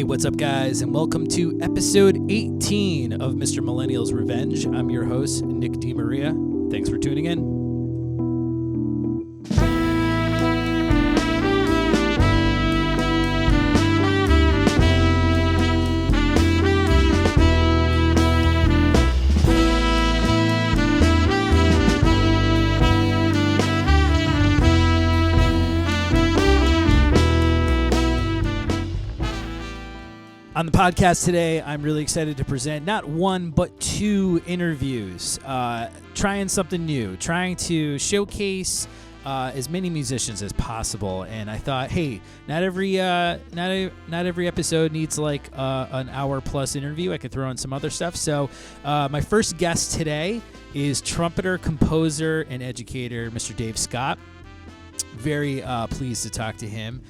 What's up, guys, and welcome to episode 18 of Mr. Millennial's Revenge. I'm your host, Nick DeMaria. Thanks for tuning in. On the podcast today, I'm really excited to present not one, but two interviews. Trying something new, trying to showcase as many musicians as possible. And I thought, hey, not every episode needs like an hour plus interview. I could throw in some other stuff. So my first guest today is trumpeter, composer, and educator, Mr. Dave Scott. Very pleased to talk to him.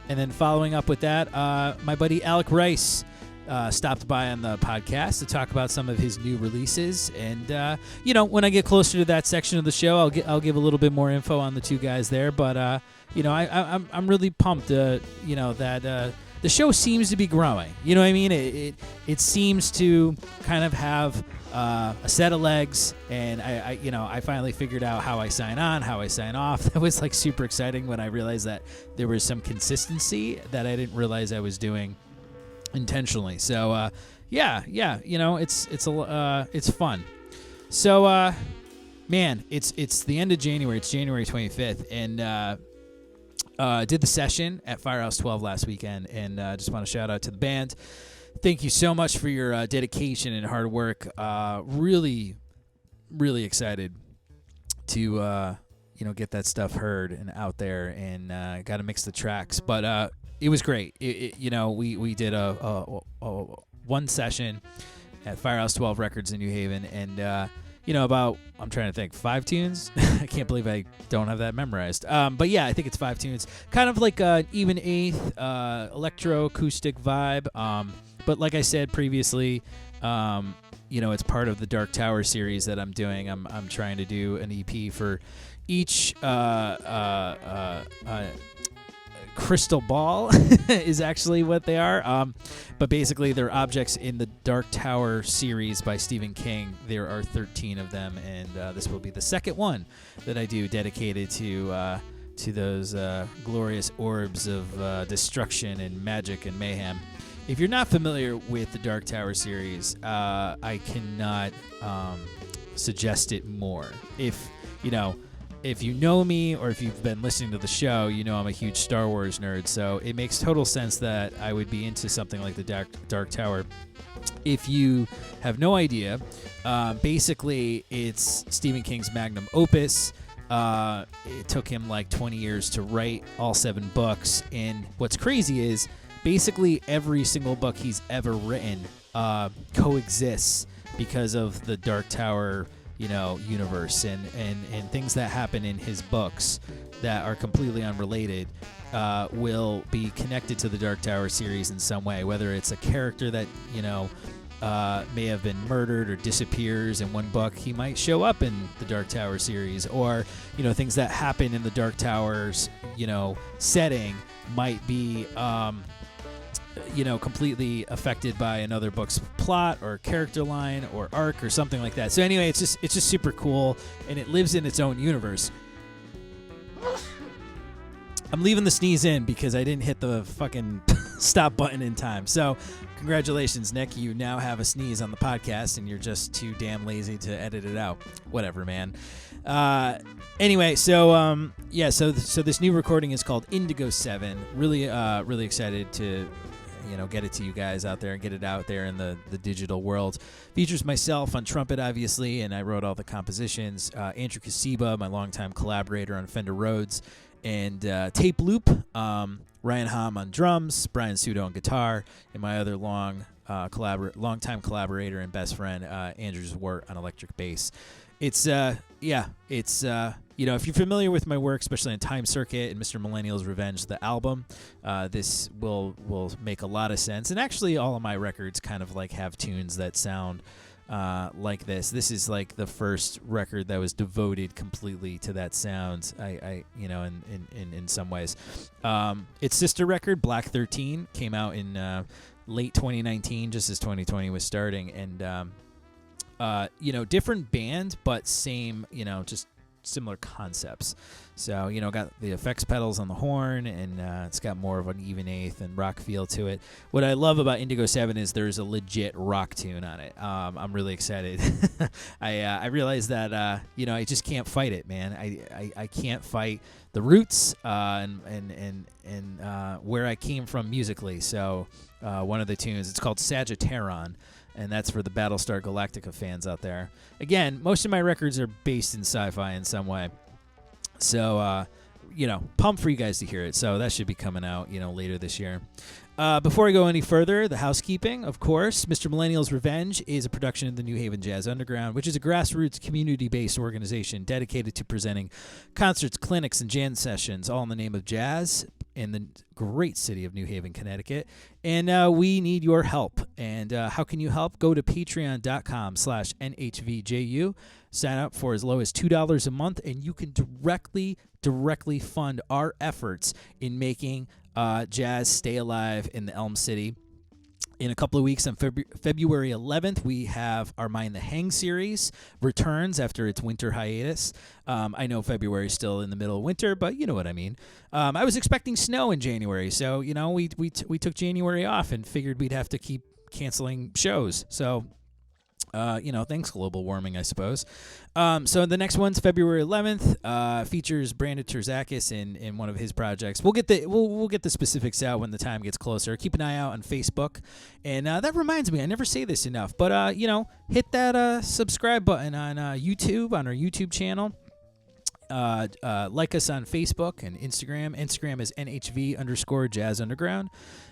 And then following up with that, my buddy Alec Rice stopped by on the podcast to talk about some of his new releases. And when I get closer to that section of the show, I'll give a little bit more info on the two guys there. But I'm really pumped. That the show seems to be growing. You know what I mean? It seems to kind of have a set of legs, and I finally figured out how I sign on, how I sign off. That was like super exciting when I realized that there was some consistency that I didn't realize I was doing intentionally. So it's fun. So man, it's the end of January. It's January 25th, and did the session at Firehouse 12 last weekend, and just want to shout out to the band. Thank you so much for your dedication and hard work. Really, really excited to get that stuff heard and out there, and got to mix the tracks. But it was great. We did a one session at Firehouse 12 Records in New Haven, and about, I'm trying to think, 5 tunes. I can't believe I don't have that memorized. But yeah, I think it's 5 tunes. Kind of like an even eighth electro-acoustic vibe. But like I said previously, it's part of the Dark Tower series that I'm doing. I'm trying to do an EP for each crystal ball is actually what they are. But basically, they're objects in the Dark Tower series by Stephen King. There are 13 of them, and this will be the second one that I do dedicated to those glorious orbs of destruction and magic and mayhem. If you're not familiar with the Dark Tower series, I cannot suggest it more. If you know me, or if you've been listening to the show, I'm a huge Star Wars nerd, so it makes total sense that I would be into something like the Dark Tower. If you have no idea, basically it's Stephen King's magnum opus. It took him like 20 years to write all 7 books, and what's crazy is basically every single book he's ever written coexists because of the Dark Tower universe, and things that happen in his books that are completely unrelated will be connected to the Dark Tower series in some way, whether it's a character that may have been murdered or disappears in one book. He might show up in the Dark Tower series, or things that happen in the Dark Tower's setting might be completely affected by another book's plot or character line or arc or something like that. So anyway, it's just super cool, and it lives in its own universe. I'm leaving the sneeze in because I didn't hit the fucking stop button in time. So congratulations, Nick. You now have a sneeze on the podcast, and you're just too damn lazy to edit it out. Whatever, man. Anyway, so this new recording is called Indigo 7. Really excited to get it to you guys out there and get it out there in the digital world. Features myself on trumpet, obviously, and I wrote all the compositions. Andrew Kasiba, my longtime collaborator on Fender Rhodes and Tape Loop. Ryan Hom on drums, Brian Sudo on guitar, and my other longtime collaborator and best friend, Andrew Zwart on electric bass. It's if you're familiar with my work, especially on Time Circuit and Mr. Millennial's Revenge, the album, this will make a lot of sense. And actually, all of my records kind of like have tunes that sound like this. This is like the first record that was devoted completely to that sound. I in some ways, its sister record Black 13 came out in late 2019, just as 2020 was starting, and different band, but same, just similar concepts. So, got the effects pedals on the horn, and it's got more of an even eighth and rock feel to it. What I love about Indigo 7 is there's a legit rock tune on it. I'm really excited. I realized that, I just can't fight it, man. I can't fight the roots and where I came from musically. So one of the tunes, it's called Sagittaron, and that's for the Battlestar Galactica fans out there. Again, most of my records are based in sci-fi in some way. So, pumped for you guys to hear it. So that should be coming out, later this year. Before I go any further, the housekeeping, of course. Mr. Millennial's Revenge is a production of the New Haven Jazz Underground, which is a grassroots, community-based organization dedicated to presenting concerts, clinics, and jam sessions, all in the name of jazz in the great city of New Haven, Connecticut. And we need your help. And how can you help? Go to patreon.com/NHVJU. Sign up for as low as $2 a month, and you can directly fund our efforts in making jazz stay alive in the Elm City. In a couple of weeks, on February 11th, we have our Mind the Hang series returns after its winter hiatus. I know February is still in the middle of winter, but you know what I mean. I was expecting snow in January, so we took January off and figured we'd have to keep canceling shows. So thanks global warming, I suppose. So the next one's February 11th. Features Brandon Terzakis in one of his projects. We'll get the specifics out when the time gets closer. Keep an eye out on Facebook. And that reminds me, I never say this enough, but hit that subscribe button on YouTube, on our YouTube channel. Like us on Facebook and Instagram. Instagram is NHV_Jazz Underground.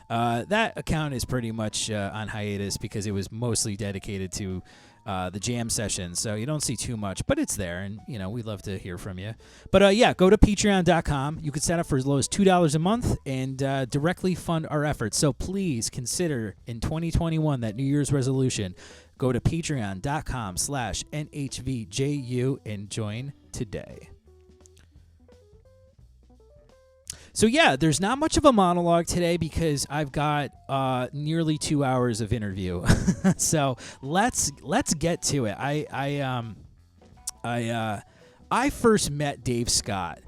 That account is pretty much on hiatus because it was mostly dedicated to the jam sessions, so you don't see too much, but it's there, and we'd love to hear from you. But go to patreon.com. You can sign up for as low as $2 a month and directly fund our efforts. So please consider in 2021 that New Year's resolution. Go to patreon.com/NHVJU and join today. So there's not much of a monologue today because I've got nearly 2 hours of interview. So let's get to it. I first met Dave Scott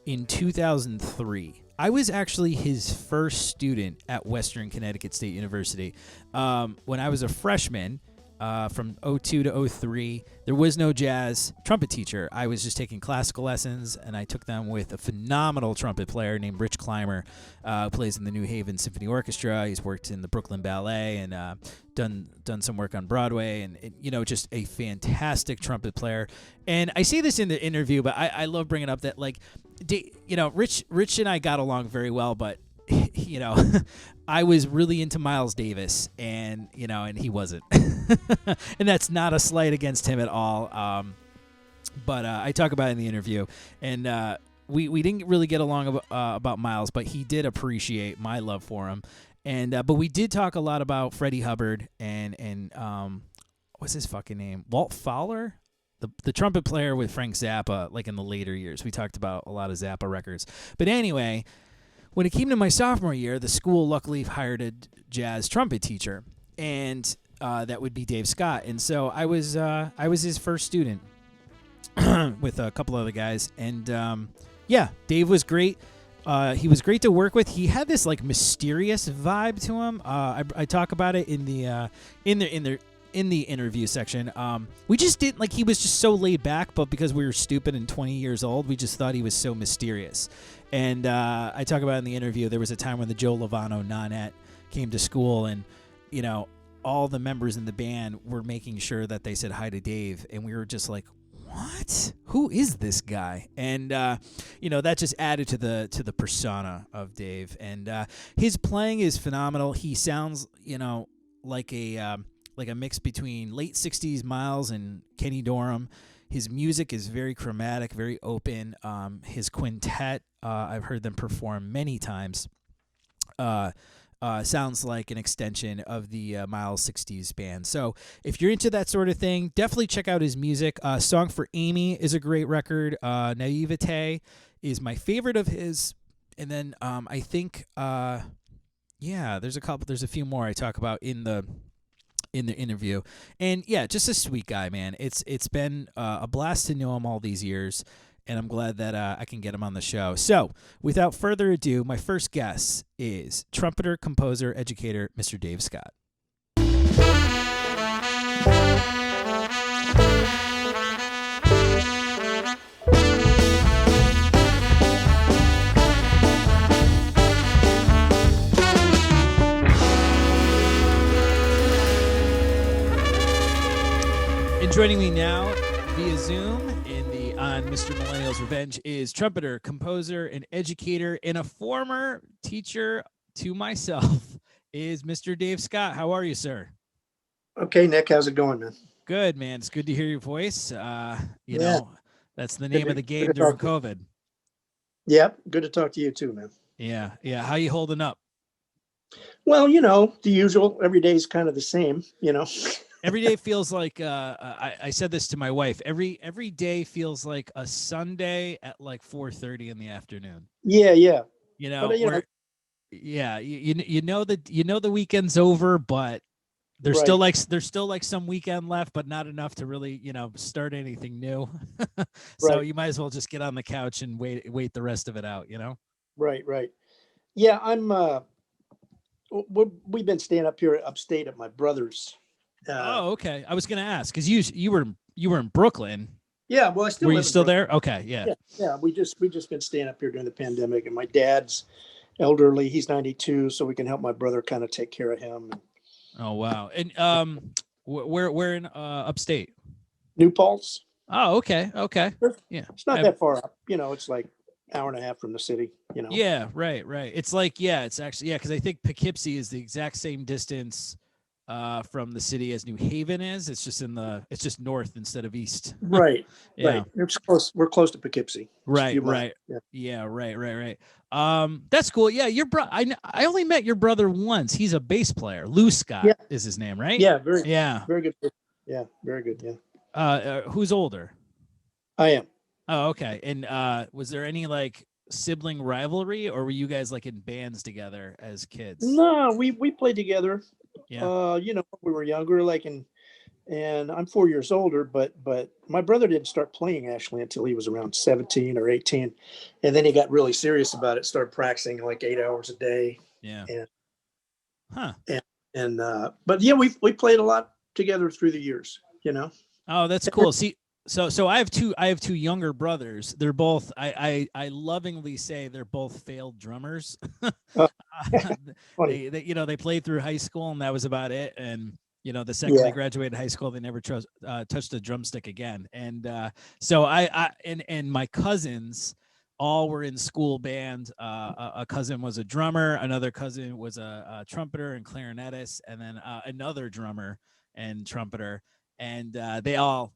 in 2003. I was actually his first student at Western Connecticut State University. When I was a freshman, from 02 to 03, there was no jazz trumpet teacher. I was just taking classical lessons, and I took them with a phenomenal trumpet player named Rich Clymer, who plays in the New Haven Symphony Orchestra. He's worked in the Brooklyn Ballet and done some work on Broadway, and just a fantastic trumpet player. And I say this in the interview, but I love bringing up that Rich and I got along very well, but I was really into Miles Davis, and he wasn't. And that's not a slight against him at all. But I talk about it in the interview, and we didn't really get along about Miles, but he did appreciate my love for him. And but we did talk a lot about Freddie Hubbard and what's his fucking name? Walt Fowler? The trumpet player with Frank Zappa, like in the later years. We talked about a lot of Zappa records. But anyway, when it came to my sophomore year, the school luckily hired a jazz trumpet teacher, and that would be Dave Scott. And so I was his first student with a couple other guys, and Dave was great. He was great to work with. He had this mysterious vibe to him. I talk about it in the interview section. We just didn't he was just so laid back, but because we were stupid and 20 years old, we just thought he was so mysterious. And I talk about it in the interview. There was a time when the Joe Lovano Nonette came to school, and all the members in the band were making sure that they said hi to Dave, and we were just like, what? Who is this guy? And that just added to the persona of Dave. And his playing is phenomenal. He sounds like a mix between late 60s Miles and Kenny Dorham. His music is very chromatic, very open. His quintet, I've heard them perform many times. sounds like an extension of the Miles 60s band. So if you're into that sort of thing, definitely check out his music. Song for Amy is a great record. Naivete is my favorite of his. And then I think, there's a few more I talk about in the interview. And yeah, just a sweet guy, man. It's been a blast to know him all these years. And I'm glad that I can get him on the show. So, without further ado, my first guest is trumpeter, composer, educator, Mr. Dave Scott. And joining me now via Zoom on Mr. Millennial's Revenge is trumpeter, composer, and educator, and a former teacher to myself is Mr. Dave Scott. How are you, sir? Okay, Nick, how's it going, man? Good, man. It's good to hear your voice. You know, that's the name of the game during COVID. Yeah, good to talk to you too, man. Yeah. How you holding up? Well, you know, the usual. Every day is kind of the same, you know. Every day feels like I said this to my wife. Every day feels like a Sunday at like 4:30 in the afternoon. Yeah. You know, you know the weekend's over, but there's still like some weekend left, but not enough to really, start anything new. So you might as well just get on the couch and wait the rest of it out, you know? Right. Yeah, we've been staying up here upstate at my brother's. Okay. I was going to ask because you were in Brooklyn. Yeah. Well, were you still there? Okay. Yeah. We just been staying up here during the pandemic, and my dad's elderly. He's 92, so we can help my brother kind of take care of him. Oh wow. And where in upstate? New Paltz. Oh, okay. Yeah. It's not that far up. You know, it's like hour and a half from the city. You know. Yeah. Right. It's like it's actually because I think Poughkeepsie is the exact same distance from the city as New Haven is. It's just it's just north instead of east. Right. It's close. We're close to Poughkeepsie. Right. Right. That's cool. Yeah. Your I only met your brother once. He's a bass player. Lou Scott is his name, right? Yeah. Very good. Yeah. Very good. Yeah. Who's older? I am. Oh, okay. And was there any like sibling rivalry, or were you guys like in bands together as kids? No, we played together. Yeah. You know, we were younger, and I'm 4 years older, but my brother didn't start playing actually until he was around 17 or 18. And then he got really serious about it, started practicing like 8 hours a day. Yeah. But yeah, we played a lot together through the years, you know? Oh, that's cool. See, so I have two younger brothers. They're both, I lovingly say they're both failed drummers. They played through high school and that was about it. And, the second they graduated high school, they never touched a drumstick again. And so and my cousins all were in school band. A cousin was a drummer. Another cousin was a trumpeter and clarinetist. And then another drummer and trumpeter. And they all,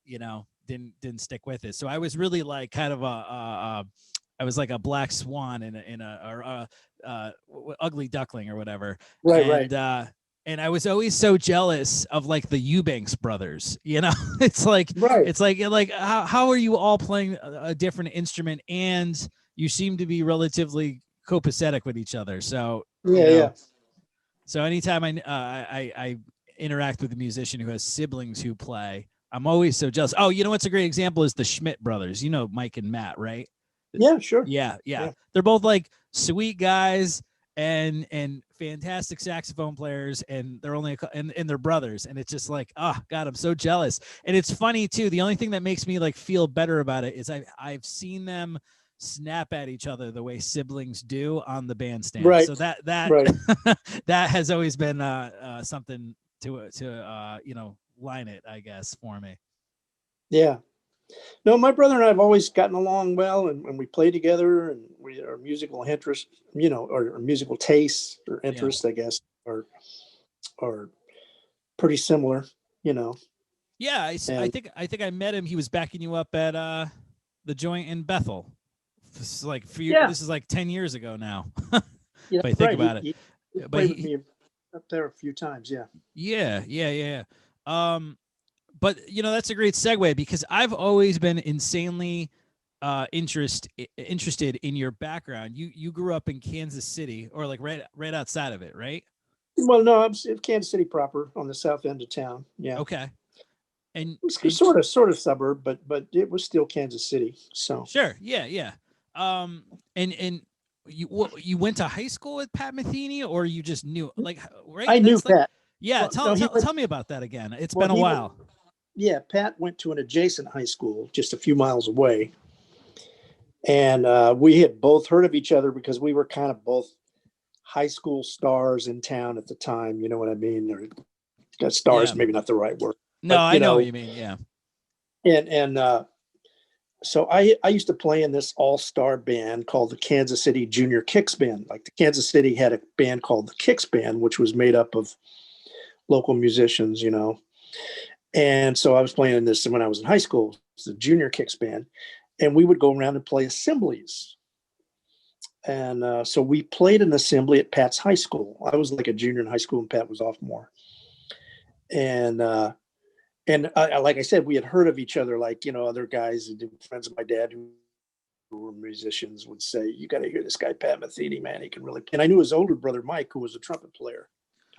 didn't stick with it. So I was really like kind of I was like a black swan in a ugly duckling or whatever. Right. And I was always so jealous of like the Eubanks brothers, it's like, it's like how are you all playing a different instrument and you seem to be relatively copacetic with each other. So, So anytime I interact with a musician who has siblings who play, I'm always so jealous. Oh, what's a great example is the Schmidt brothers. Mike and Matt, right? Yeah, sure. Yeah. They're both like sweet guys and fantastic saxophone players, and they're only and they're brothers, and it's just like, oh God, I'm so jealous. And it's funny too. The only thing that makes me like feel better about it is I've seen them snap at each other the way siblings do on the bandstand. Right. So that that has always been something to line it, I guess, for me. Yeah. No, my brother and I have always gotten along well, and we play together, and our musical interest, or musical tastes or interests, I guess, are pretty similar, Yeah, I think I met him. He was backing you up at the joint in Bethel. This is like for you. This is like 10 years ago now. If I think about it. He but played with me up there a few times. Yeah. yeah. But that's a great segue because I've always been insanely interested in your background. You grew up in Kansas City, or like right outside of it, right? Well, no, I'm in Kansas City proper on the south end of town. Yeah. Okay. And, It's sort of suburb, but it was still Kansas City. So sure, yeah. And you went to high school with Pat Metheny, or you just knew, like, right? I knew That's like, Pat. yeah. Well, no, Tell me about that again. It's well, been a while. yeah, Pat went to an adjacent high school just a few miles away. And we had both heard of each other because we were kind of both high school stars in town at the time. You know what I mean? Or stars, Yeah. maybe not the right word, No, but I know what you mean. Yeah. and so I used to play in this all-star band called the Kansas City Junior Kicks Band. Like the Kansas City had a band called the Kicks Band, which was made up of local musicians, And so I was playing in this when I was in high school. It's the Junior Kicks Band, and we would go around and play assemblies. And so we played an assembly at Pat's high school. I was like a junior in high school, and Pat was sophomore. And like I said, we had heard of each other, like, other guys, friends of my dad who were musicians would say, you got to hear this guy, Pat Metheny, man, he can really play. And I knew his older brother, Mike, who was a trumpet player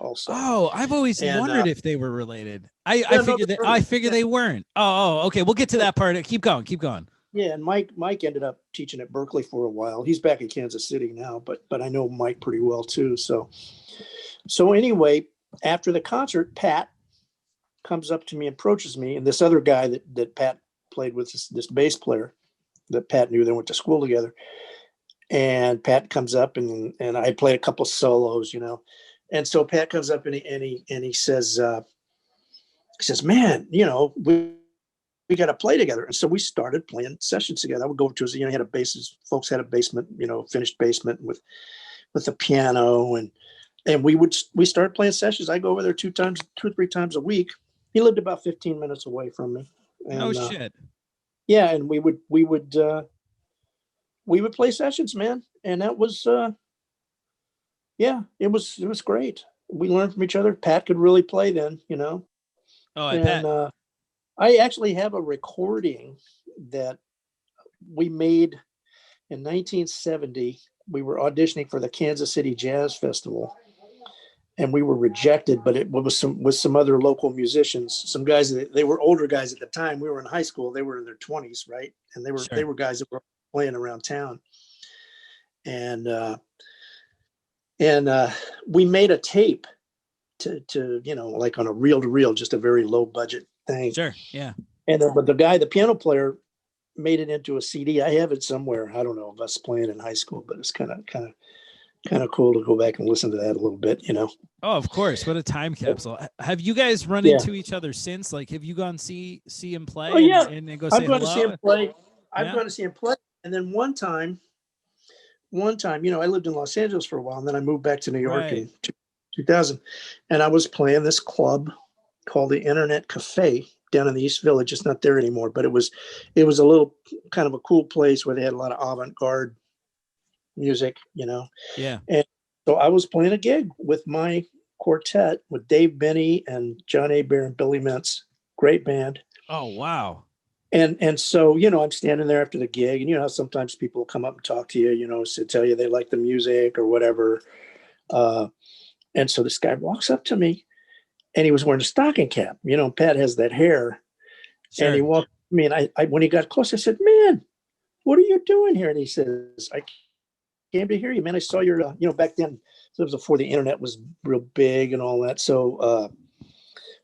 also. Oh, I've always And wondered if they were related. I figured they weren't. Okay. We'll get to that part. Keep going. Yeah. And Mike ended up teaching at Berkeley for a while. He's back in Kansas City now, but I know Mike pretty well too. So anyway, after the concert, Pat comes up to me and approaches me, and this other guy that Pat played with, this bass player that Pat knew, they went to school together. And Pat comes up and I played a couple of solos, And so Pat comes up and he says, man, we got to play together. And so we started playing sessions together. I would go over to his, he had a bass, folks had a basement, finished basement with a piano, and we started playing sessions. I go over there 2 or 3 times a week. He lived about 15 minutes away from me. And, oh shit. Yeah. And we would play sessions, man. And that was, it was great. We learned from each other. Pat could really play then, Oh, and I actually have a recording that we made in 1970. We were auditioning for the Kansas City Jazz Festival, and we were rejected, but it was with some other local musicians, some guys they were older guys at the time. We were in high school. They were in their 20s, right? And they were guys that were playing around town. And we made a tape to like on a reel-to-reel, just a very low budget thing. Sure, yeah. And but the piano player made it into a CD. I have it somewhere. I don't know of us playing in high school, but it's kind of cool to go back and listen to that a little bit, Oh, of course. What a time capsule. Have you guys run into each other since? Like, have you gone see him play? Oh, yeah. And go say I've gone hello? to see him play. I've gone to see him play. And then one time, I lived in Los Angeles for a while, and then I moved back to New York in 2000. And I was playing this club called the Internet Cafe down in the East Village. It's not there anymore, but it was a little kind of a cool place where they had a lot of avant-garde music, Yeah. And so I was playing a gig with my quartet with Dave Benny and John Abear and Billy Mintz. Great band. Oh, wow. And so, I'm standing there after the gig, and how sometimes people come up and talk to you, to tell you they like the music or whatever. And so this guy walks up to me, and he was wearing a stocking cap. Pat has that hair. Sure. And he walked to me, and I when he got close, I said, man, what are you doing here? And he says, I came to hear you, man. I saw your, back then, so it was before the internet was real big and all that. So,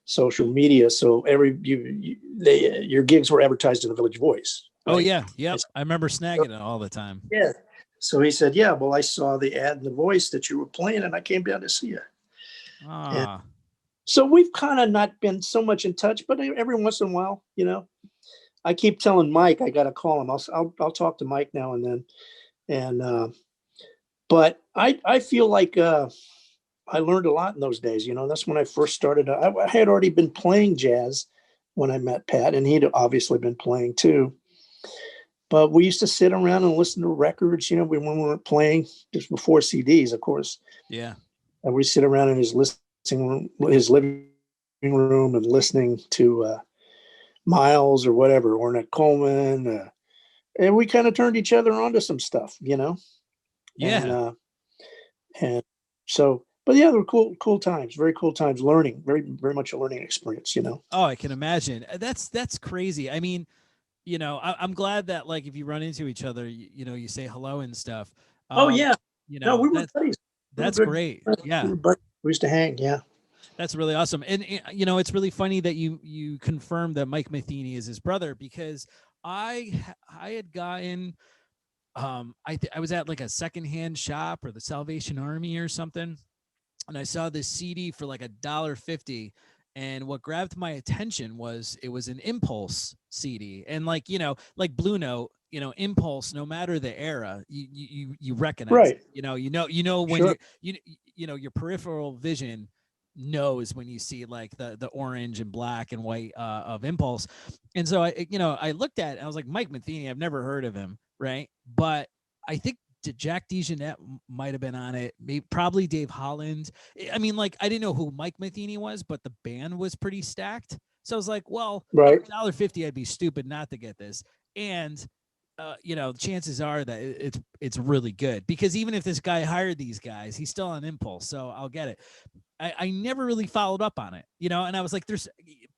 social media. So your gigs were advertised in the Village Voice. Right? Oh yeah. Yep. I remember snagging it all the time. Yeah. So he said, yeah, well, I saw the ad in the Voice that you were playing, and I came down to see you. Ah. So we've kind of not been so much in touch, but every once in a while, I keep telling Mike, I got to call him. I'll talk to Mike now and then. And, but I feel like, I learned a lot in those days. That's when I first started. I had already been playing jazz when I met Pat, and he'd obviously been playing too. But we used to sit around and listen to records, when we weren't playing, just before CDs, of course. Yeah. and we sit around in his living room, and listening to Miles or whatever, Ornette Coleman, and we kind of turned each other onto some stuff, Yeah. And so, but yeah, they were cool times, very cool times, learning, very much a learning experience, Oh, I can imagine. That's crazy. I mean, I'm glad that like if you run into each other, you say hello and stuff. Oh Um, yeah, no, we were that's buddies. We were that's good great. friends. We Yeah. were buddies. We used to hang. Yeah. That's really awesome. And it's really funny that you confirmed that Mike Matheny is his brother because I had gotten I was at like a secondhand shop or the Salvation Army or something, and I saw this CD for like $1.50. And what grabbed my attention was it was an Impulse CD, and like like Blue Note, Impulse. No matter the era, you recognize Right. it. When Sure. your peripheral vision knows when you see like the orange and black and white of Impulse. And so I looked at it, I was like, Mike Matheny, I've never heard of him, right? But I think Jack DeJohnette might have been on it. Maybe probably Dave Holland. I mean, like I didn't know who Mike Matheny was, but the band was pretty stacked. So I was like, well, Right. $1.50, I'd be stupid not to get this. And chances are that it's really good because even if this guy hired these guys, he's still on Impulse, so I'll get it. I never really followed up on it, and I was like,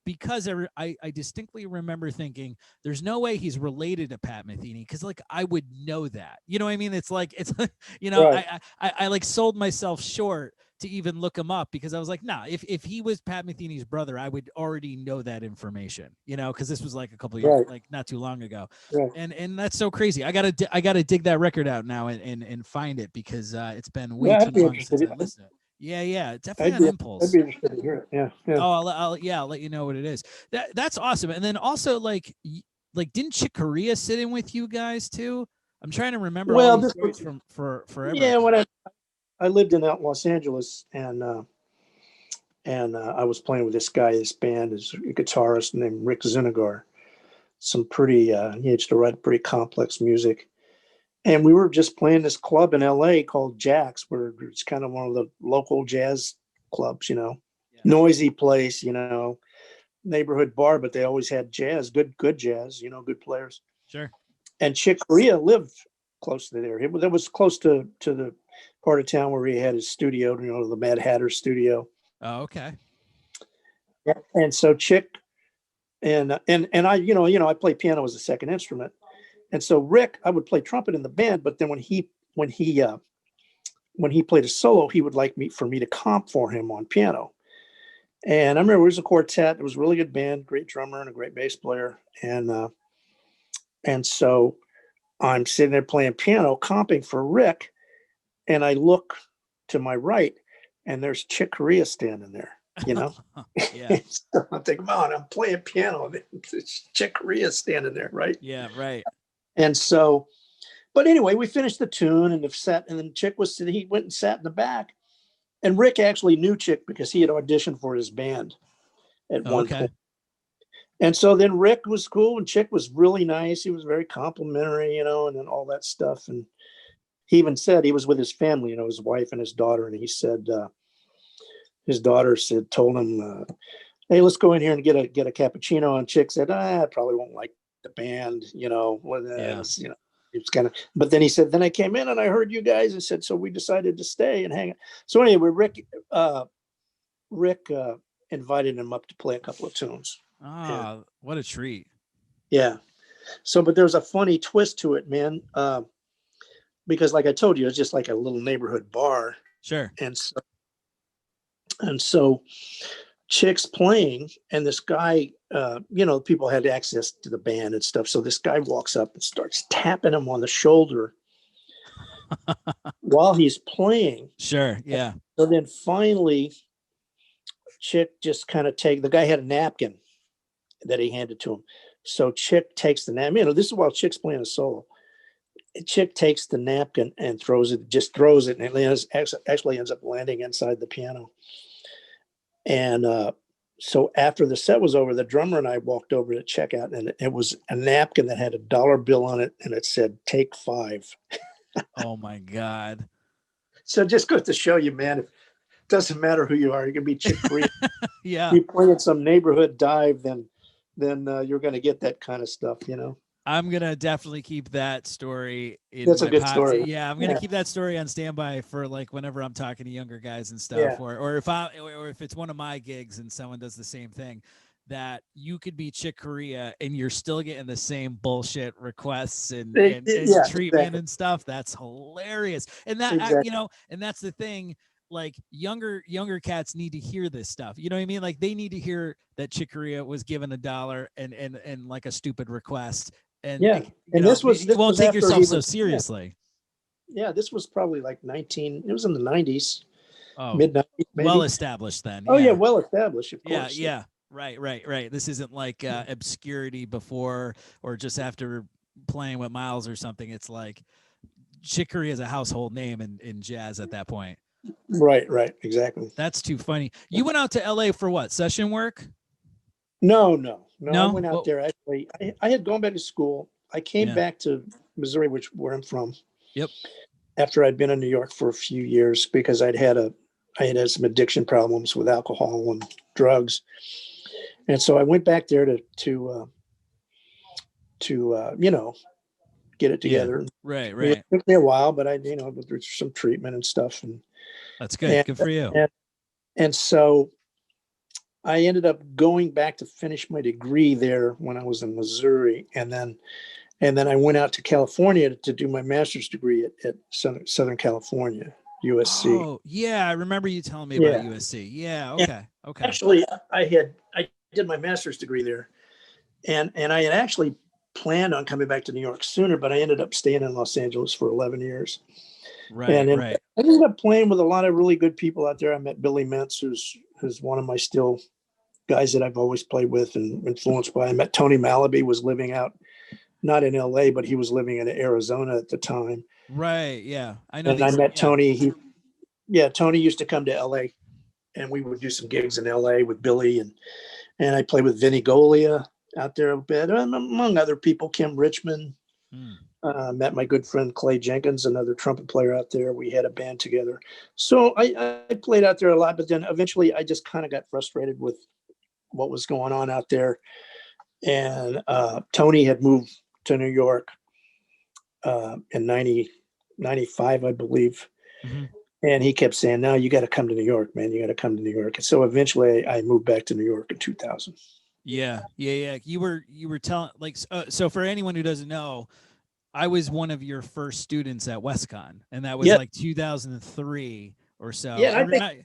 because I distinctly remember thinking there's no way he's related to Pat Metheny because like I would know that, you know what I mean? It's like Right. I like sold myself short to even look him up because I was like, nah, if he was Pat Metheny's brother, I would already know that information, because this was like a couple of years, Right. like not too long ago, Right. and that's so crazy. I gotta dig that record out now and find it because it's been way Yeah, too I'd be long interested. since I listened to it. Yeah, definitely I'd on be I'd Impulse. be interested to hear it. Yeah. Yeah. Oh, I'll let you know what it is. That's awesome. And then also like didn't Chick Corea sit in with you guys too? I'm trying to remember all Well, these this was stories from for forever. yeah when I lived in out Los Angeles, and I was playing with this guy, this band, is a guitarist named Rick Zunigar. Some pretty he used to write pretty complex music, and we were just playing this club in L.A. called Jack's, where it's kind of one of the local jazz clubs, Yeah, noisy place, neighborhood bar, but they always had jazz, good jazz, good players. sure. And Chick Corea lived close to there. That was close to the part of town where he had his studio, the Mad Hatter studio. Oh, okay. And so Chick and I, I play piano as a second instrument. And so Rick, I would play trumpet in the band, but then when he played a solo, he would like me to comp for him on piano. And I remember it was a quartet. It was a really good band, great drummer and a great bass player. And so I'm sitting there playing piano, comping for Rick, and I look to my right, and there's Chick Corea standing there. Yeah. So I'm thinking, man, I'm playing piano, and it's Chick Corea standing there, right? Yeah, right. And so, but anyway, we finished the tune and the set, and then Chick he went and sat in the back, and Rick actually knew Chick because he had auditioned for his band at Oh, one okay. point. And so then Rick was cool, and Chick was really nice. He was very complimentary, and then all that stuff. And he even said he was with his family, his wife and his daughter, and he said his daughter told him, "Hey, let's go in here and get a cappuccino." And Chick said, "I probably won't like the band, Yeah. It's kind of." But then he said, "Then I came in and I heard you guys and said, so we decided to stay and hang out." So anyway, Rick invited him up to play a couple of tunes. Ah, what a treat. Yeah. So, but there's a funny twist to it, man. Because like I told you, it's just like a little neighborhood bar. Sure. And so Chick's playing, and this guy, people had access to the band and stuff. So this guy walks up and starts tapping him on the shoulder while he's playing. Sure. Yeah. So then finally, Chick just kind of the guy had a napkin that he handed to him. So Chick takes the napkin. This is while Chick's playing a solo. Chick takes the napkin and throws it, and it actually ends up landing inside the piano. And so after the set was over, the drummer and I walked over to check out, and it was a napkin that had $1 bill on it, and it said "Take 5." Oh my God. So just goes to show you, man, doesn't matter who you are. You can be Chick Corea. Yeah. You play at some neighborhood dive, then you're going to get that kind of stuff, I'm gonna definitely keep that story in That's a my good pot. story. Yeah, I'm gonna keep that story on standby for like whenever I'm talking to younger guys and stuff, Yeah. or if it's one of my gigs and someone does the same thing, that you could be Chick Corea and you're still getting the same bullshit requests and Yeah, treatment exactly. and stuff. That's hilarious. And that Exactly. and that's the thing. Like younger cats need to hear this stuff. You know what I mean? Like they need to hear that Chick Corea was given $1 and like a stupid request. And Yeah. And you won't take after yourself he so was, seriously. yeah, this was probably like it was in the 90s, Oh, mid-90s maybe. well established then. Oh yeah, well established, of yeah, course. yeah. Right. This isn't like obscurity before or just after playing with Miles or something. It's like Chick Corea is a household name in jazz at that point. Right, exactly. That's too funny. You went out to LA for what? Session work? No. I No? went out Well, there actually. I had gone back to school. I came yeah. back to Missouri, where I'm from. Yep. After I'd been in New York for a few years because I had some addiction problems with alcohol and drugs, and so I went back there to get it together. Yeah. Right. It took me a while, but I went through some treatment and stuff, and That's good. Good for you. And so I ended up going back to finish my degree there when I was in Missouri, and then I went out to California to do my master's degree at Southern California, USC. Oh, yeah. I remember you telling me about USC. Yeah. Okay. Okay. Actually, I did my master's degree there, and I had actually planned on coming back to New York sooner, but I ended up staying in Los Angeles for 11 years. Right. I ended up playing with a lot of really good people out there. I met Billy Mintz, who's one of my still guys that I've always played with and influenced by. I met Tony Malaby, was living out, not in LA, but he was living in Arizona at the time. Right. Yeah. I know. And I met Tony. Tony used to come to LA and we would do some gigs in LA with Billy, and I played with Vinny Golia out there a bit, among other people, Kim Richmond. Met my good friend Clay Jenkins, another trumpet player out there. We had a band together. So I played out there a lot, but then eventually I just kind of got frustrated with what was going on out there. And Tony had moved to New York in 95, I believe. Mm-hmm. And he kept saying, no, you got to come to New York, man. You got to come to New York. And so eventually I moved back to New York in 2000. Yeah. You were telling, like, so for anyone who doesn't know, I was one of your first students at WestCon, and that was like 2003 or so. Yeah, I think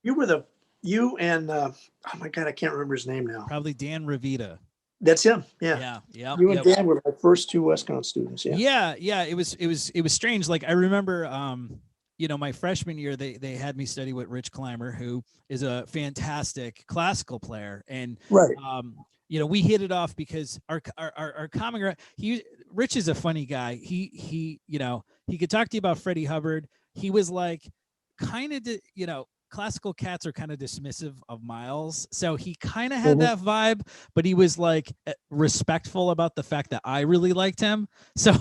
you and oh my God, I can't remember his name now. Probably Dan Revita. That's him. Yeah. You and Dan were my first two WestCon students. Yeah. It was strange. Like I remember, my freshman year, they had me study with Rich Clymer, who is a fantastic classical player, and we hit it off because our common Rich is a funny guy. He could talk to you about Freddie Hubbard. He was like kind of classical cats are kind of dismissive of Miles, so he kind of had that vibe, but he was like respectful about the fact that I really liked him. So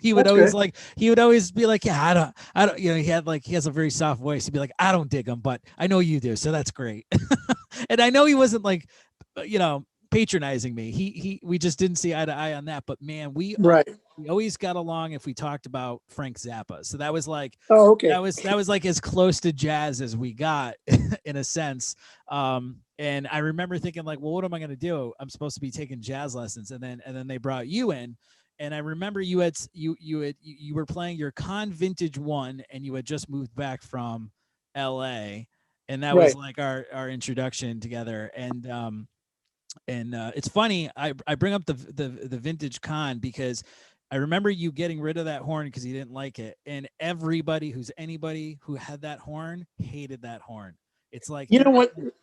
he would always be like, yeah, I don't, he has a very soft voice. He'd be like, I don't dig him, but I know you do, so that's great. And I know he wasn't like, patronizing me. We just didn't see eye to eye on that, but man, we always got along if we talked about Frank Zappa. So that was like, that was like as close to jazz as we got in a sense. And I remember thinking like, well, what am I going to do? I'm supposed to be taking jazz lessons. And then they brought you in, and I remember you were playing your Con Vintage 1, and you had just moved back from LA, and that was like our introduction together. And it's funny, I bring up the vintage Con because I remember you getting rid of that horn because you didn't like it, and anybody who had that horn hated that horn. It's like,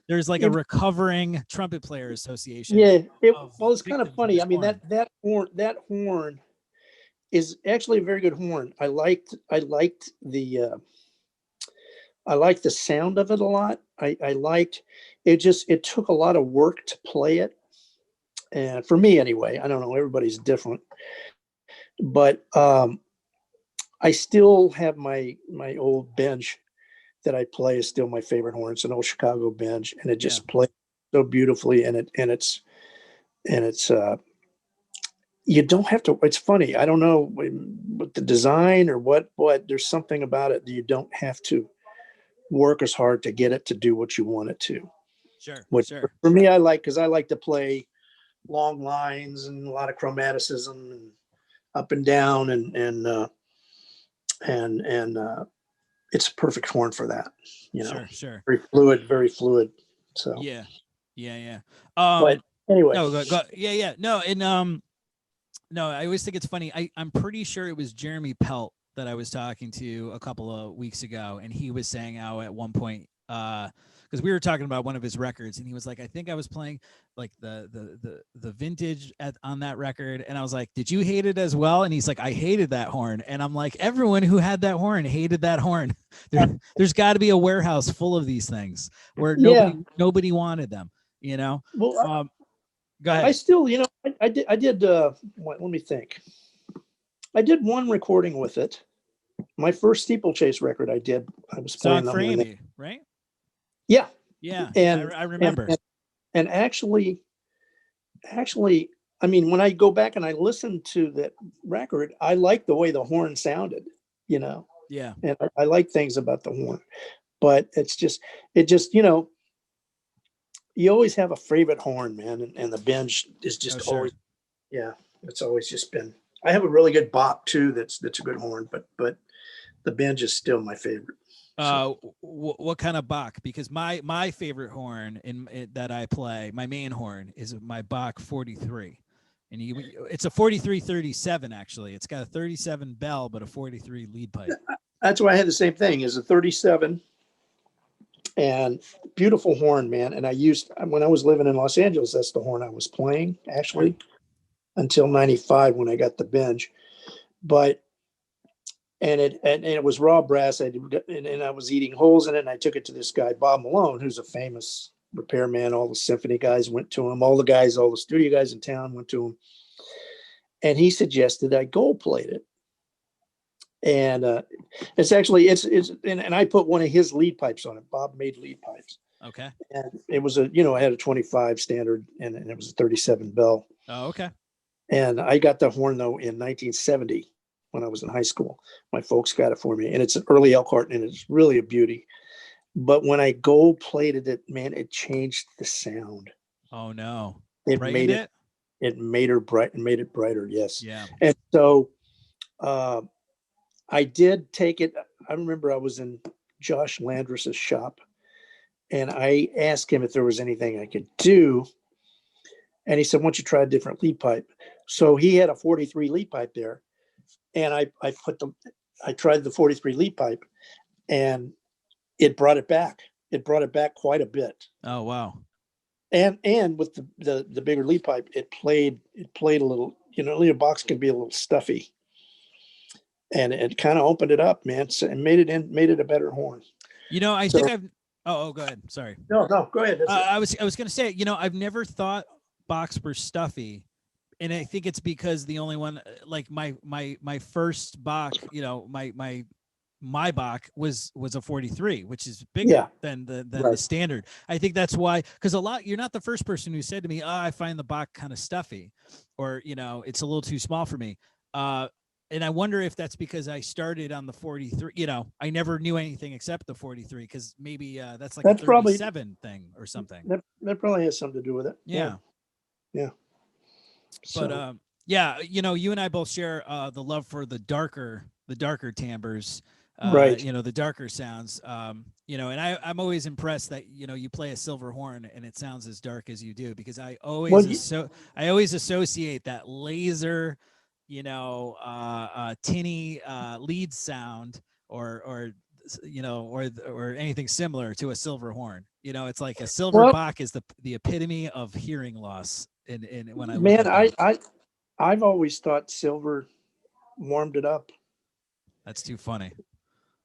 there's like a recovering trumpet player association. Yeah, it's kind of funny. I mean, that horn is actually a very good horn. I liked the sound of it a lot. I liked it. It took a lot of work to play it, and for me anyway. I don't know, everybody's different, but I still have my old bench that I play is still my favorite horn. It's an old Chicago Binge, and it just plays so beautifully. And it's you don't have to. It's funny. I don't know what the design or what there's something about it that you don't have to work as hard to get it to do what you want it to. Sure. Which Sure. for me, I like, because I like to play long lines and a lot of chromaticism and up and down and it's a perfect horn for that. You know, Sure. very fluid. So Yeah. But anyway, No, go. Yeah. No, and no, I always think it's funny. I'm pretty sure it was Jeremy Pelt that I was talking to a couple of weeks ago, and he was saying how at one point, because we were talking about one of his records, and he was like, I think I was playing like the vintage on that record, and I was like, did you hate it as well? And he's like, I hated that horn. And I'm like, everyone who had that horn hated that horn. There's got to be a warehouse full of these things where nobody wanted them, you know. Well, go ahead. I still, you know, I did let me think. I did one recording with it. My first steeplechase record I was playing for Amy, right? Yeah. And I remember. And actually, I mean, when I go back and I listen to that record, I like the way the horn sounded, you know. Yeah. And I like things about the horn, but it just, you know, you always have a favorite horn, man, and the Binge is just always, it's always just been. I have a really good Bach too. That's a good horn, but the Binge is still my favorite. What kind of Bach? Because my favorite horn that I play, my main horn, is my Bach 43, and it's a 43-37 actually. It's got a 37 bell but a 43 lead pipe. That's why I had the same thing. Is a 37. And beautiful horn, man. And when I was living in Los Angeles, that's the horn I was playing actually until 95 when I got the Binge. But, and it was raw brass. And I was eating holes in it. And I took it to this guy, Bob Malone, who's a famous repairman. All the symphony guys went to him. All the studio guys in town went to him. And he suggested I gold plate it. And it's actually and I put one of his lead pipes on it. Bob made lead pipes. Okay. And it was I had a 25 standard and it was a 37 bell. Oh, okay. And I got the horn though in 1970 when I was in high school. My folks got it for me, and it's an early Elkhart, and it's really a beauty. But when I gold plated it, man, it changed the sound. Oh no! It made it brighter. Yes. Yeah. And so, I did take it. I remember I was in Josh Landris's shop, and I asked him if there was anything I could do. And he said, why don't you try a different lead pipe? So he had a 43 lead pipe there. And I tried the 43 lead pipe, and it brought it back. It brought it back quite a bit. Oh, wow. And with the bigger lead pipe, it played a little, a box can be a little stuffy. And it kind of opened it up, man, and made it a better horn. I think I've. Oh, go ahead. Sorry. No, go ahead. I was going to say, I've never thought box were stuffy, and I think it's because the only one, like my first Bach, my Bach was a 43, which is bigger than the standard. I think that's why, because you're not the first person who said to me, I find the Bach kind of stuffy, or it's a little too small for me. And I wonder if that's because I started on the 43. I never knew anything except the 43, because maybe that's like a 37 thing or something. That probably has something to do with it. Yeah. But you and I both share the love for the darker timbres, right? The darker sounds. And I'm always impressed that you play a silver horn and it sounds as dark as you do, because I always associate that laser, tinny lead sound or anything similar to a silver horn. It's like a silver Bach is the epitome of hearing loss. And when I've always thought silver warmed it up. That's too funny.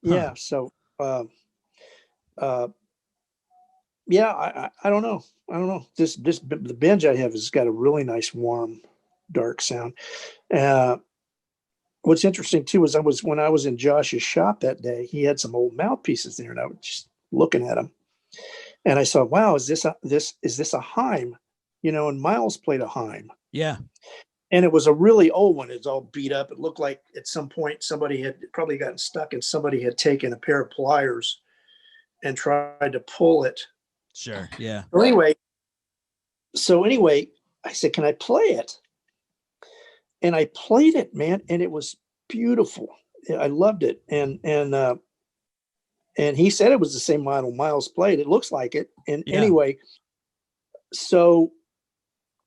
Yeah. Huh. So, I don't know. The Binge I have has got a really nice, warm, dark sound. what's interesting too is when I was in Josh's shop that day, he had some old mouthpieces there, and I was just looking at them, and I saw, wow, is this a Heim? And Miles played a Heim. Yeah. And it was a really old one. It's all beat up. It looked like at some point somebody had probably gotten stuck and somebody had taken a pair of pliers and tried to pull it. Sure. Yeah. So anyway, I said, can I play it? And I played it, man, and it was beautiful. I loved it. And he said it was the same model Miles played. It looks like it. And anyway, so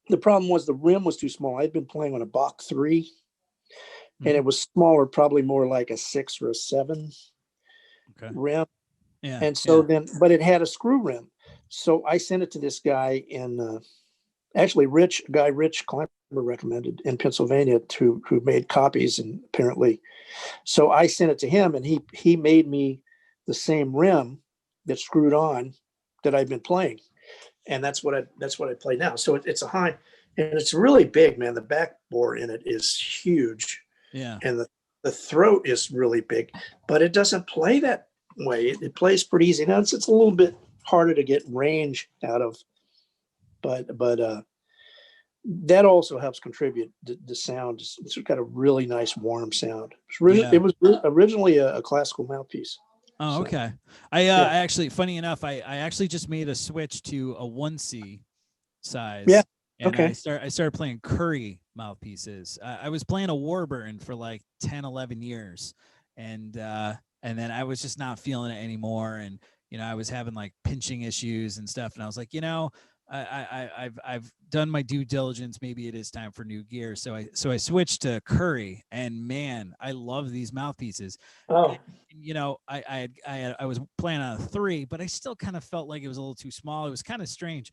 the problem was the rim was too small. I'd been playing on a Bach 3, and it was smaller, probably more like a 6 or a 7 rim. Yeah. And so but it had a screw rim. So I sent it to this guy actually Rich Climber recommended in Pennsylvania who made copies, and apparently. So I sent it to him, and he made me the same rim that screwed on that I've been playing. And that's what I play now. So it's a Heim, and it's really big, man. The back bore in it is huge. Yeah. And the throat is really big, but it doesn't play that way. It plays pretty easy. Now it's a little bit harder to get range out of, but that also helps contribute the sound. It's got a really nice warm sound. It was originally a classical mouthpiece. Oh, okay. I actually, funny enough, I actually just made a switch to a 1C size. Yeah. And okay. I started playing Curry mouthpieces. I was playing a Warburton for like 10, 11 years. And then I was just not feeling it anymore. And, I was having like pinching issues and stuff. And I was like, I've done my due diligence. Maybe it is time for new gear. So I switched to Curry, and man, I love these mouthpieces. Oh, and, I was playing on a 3, but I still kind of felt like it was a little too small. It was kind of strange,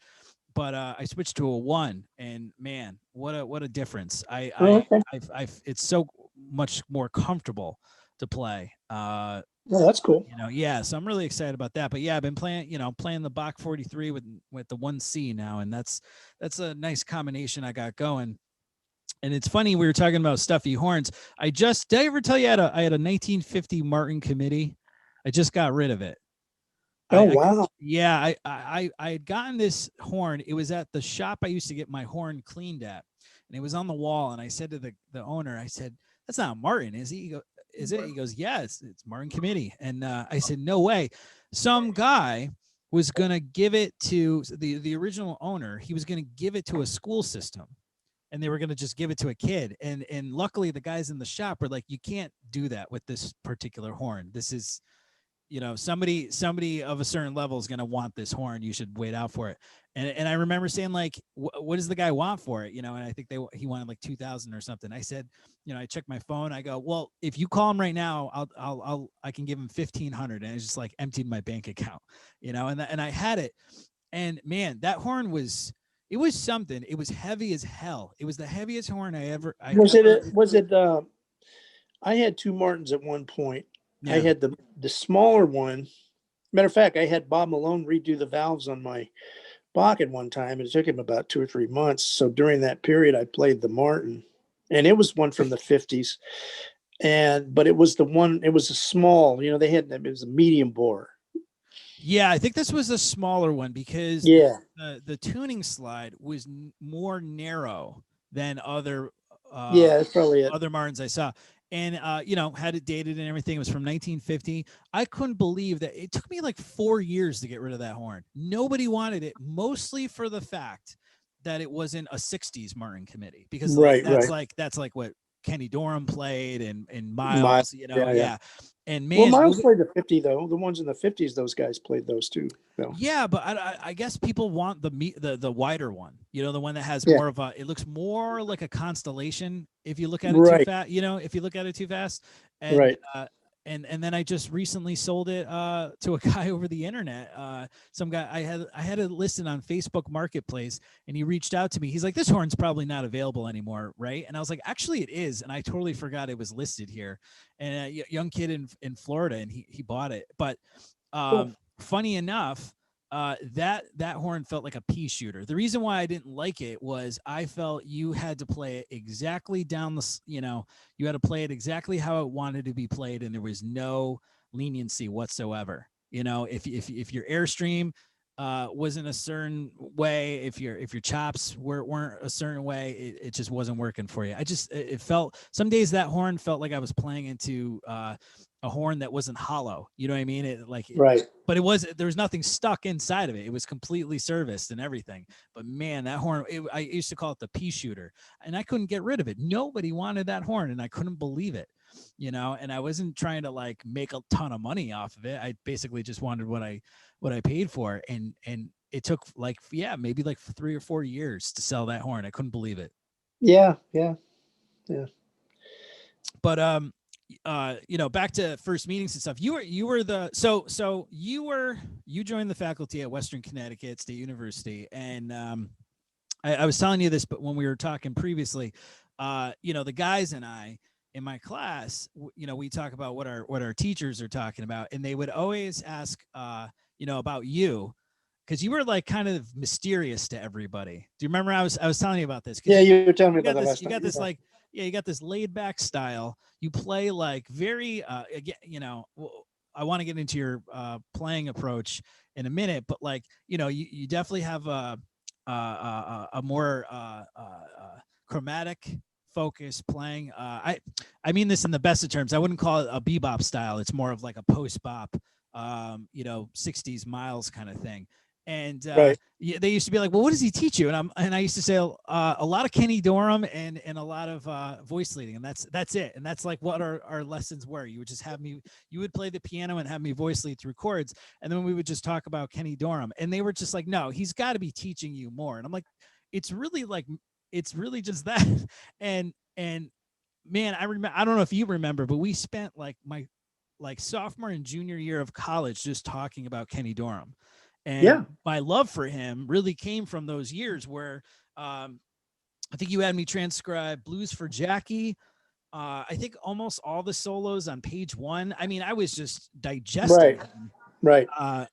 but I switched to a 1, and man, what a difference. It's so much more comfortable to play. well, that's cool. So I'm really excited about that. But yeah, I've been playing the Bach 43 with the 1C now, and that's a nice combination I got going. And it's funny, we were talking about stuffy horns. did I ever tell you I had a 1950 Martin Committee? I just got rid of it. Oh, wow. I had gotten this horn. It was at the shop I used to get my horn cleaned at, and it was on the wall. And I said to the owner, I said, "That's not Martin, is he?" Is it? He goes, yes, it's Martin Committee. And I said, no way. Some guy was going to give it to the original owner. He was going to give it to a school system, and they were going to just give it to a kid. And luckily the guys in the shop were like, you can't do that with this particular horn. This is, somebody of a certain level is going to want this horn. You should wait out for it. And I remember saying, like, what does the guy want for it? And I think he wanted like 2,000 or something. I said, I checked my phone. I go, well, if you call him right now, I can give him 1,500. And it's just like emptied my bank account, and I had it. And man, that horn was something. It was heavy as hell. It was the heaviest horn I ever. I had 2 Martins at one point. Yeah. I had the smaller one. Matter of fact, I had Bob Malone redo the valves on my Bach at one time. It took him about 2 or 3 months. So during that period, I played the Martin, and it was one from the 50s. But it was it was a small, it was a medium bore. Yeah, I think this was a smaller one because the tuning slide was more narrow than other that's probably it. Other Martins I saw. And, had it dated and everything. It was from 1950. I couldn't believe that it took me like 4 years to get rid of that horn. Nobody wanted it, mostly for the fact that it wasn't a 60s Martin Committee, because that's like what Kenny Dorham played and Miles, yeah. And man, Miles played the 50 though. The ones in the 50s, those guys played those too. So. Yeah, but I guess people want the wider one. The one that has more of a. It looks more like a Constellation if you look at it too fast. If you look at it too fast. And, and then I just recently sold it to a guy over the internet. Some guy I had it listed on Facebook Marketplace, and he reached out to me. He's like, "This horn's probably not available anymore, right?" And I was like, "Actually, it is." And I totally forgot it was listed here. And a young kid in Florida, and he bought it. But funny enough, that horn felt like a pea shooter. The reason why I didn't like it was I felt you had to play it exactly down the, you had to play it exactly how it wanted to be played, and there was no leniency whatsoever. If your airstream wasn't a certain way, if your chops weren't a certain way, it just wasn't working for you. It felt, some days that horn felt like I was playing into a horn that wasn't hollow. You know what I mean? Right. But there was nothing stuck inside of it. It was completely serviced and everything. But man, that horn, I used to call it the pea shooter, and I couldn't get rid of it. Nobody wanted that horn, and I couldn't believe it, and I wasn't trying to like make a ton of money off of it. I basically just wanted what I paid for. And it took maybe like 3 or 4 years to sell that horn. I couldn't believe it. Yeah. But back to first meetings and stuff. You joined the faculty at Western Connecticut State University, and I was telling you this, but when we were talking previously, the guys and I in my class, we talk about what our teachers are talking about, and they would always ask, about you, because you were like kind of mysterious to everybody. Do you remember I was telling you about this? Yeah, you were telling me about that last time. You got this you got this laid back style. You play like very, again, I want to get into your playing approach in a minute, but like, you definitely have a more chromatic focus playing. I mean this in the best of terms. I wouldn't call it a bebop style. It's more of like a post bop, 60s Miles kind of thing. And right. They used to be like, well, what does he teach you? And I used to say a lot of Kenny Dorham and a lot of voice leading, and that's it. And that's like what our lessons were. You would just have me, you would play the piano and have me voice lead through chords, and then we would just talk about Kenny Dorham. And they were just like, no, he's got to be teaching you more. And I'm like, it's really just that. And man, I don't know if you remember, but we spent like my sophomore and junior year of college just talking about Kenny Dorham. And my love for him really came from those years where I think you had me transcribe Blues for Jackie. I think almost all the solos on page 1. I mean, I was just digesting him, right. At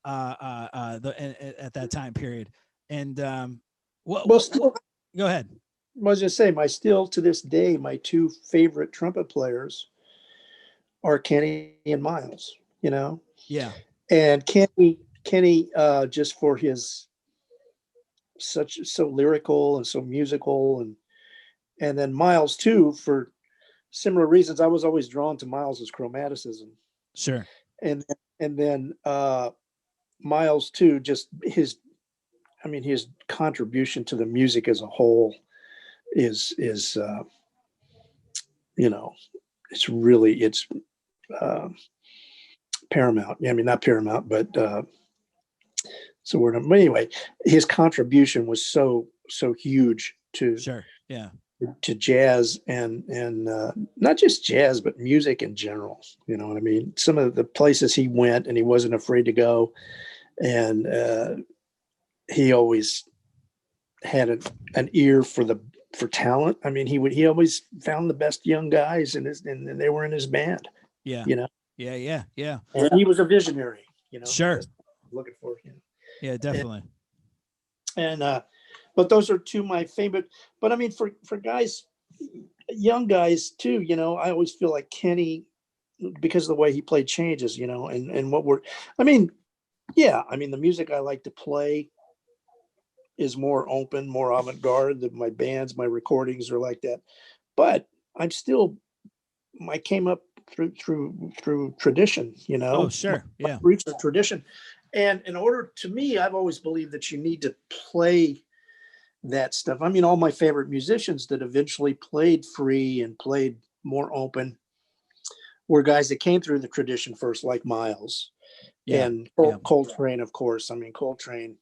that time period. And still, go ahead. I was just saying, still to this day, my 2 favorite trumpet players are Kenny and Miles. Yeah. And Kenny, just for his so lyrical and so musical, and then Miles too, for similar reasons. I was always drawn to Miles's chromaticism. Sure. And then Miles too, just his contribution to the music as a whole is it's paramount. I mean, not paramount, but so we're but anyway, his contribution was so huge to to jazz and not just jazz, but music in general. You know what I mean? Some of the places he went and he wasn't afraid to go, and he always had an ear for talent. I mean, he always found the best young guys and they were in his band. Yeah. Yeah. And he was a visionary. Sure. Looking for Yeah, definitely. And but those are 2 of my favorite. But I mean, for guys, young guys too, I always feel like Kenny, because of the way he played changes, and what the music I like to play is more open, more avant-garde. My bands, my recordings are like that. But I came up through tradition, Oh, sure. My roots are tradition. And in order to me, I've always believed that you need to play that stuff. I mean, all my favorite musicians that eventually played free and played more open were guys that came through the tradition first, like Miles and Coltrane, of course. I mean, Coltrane,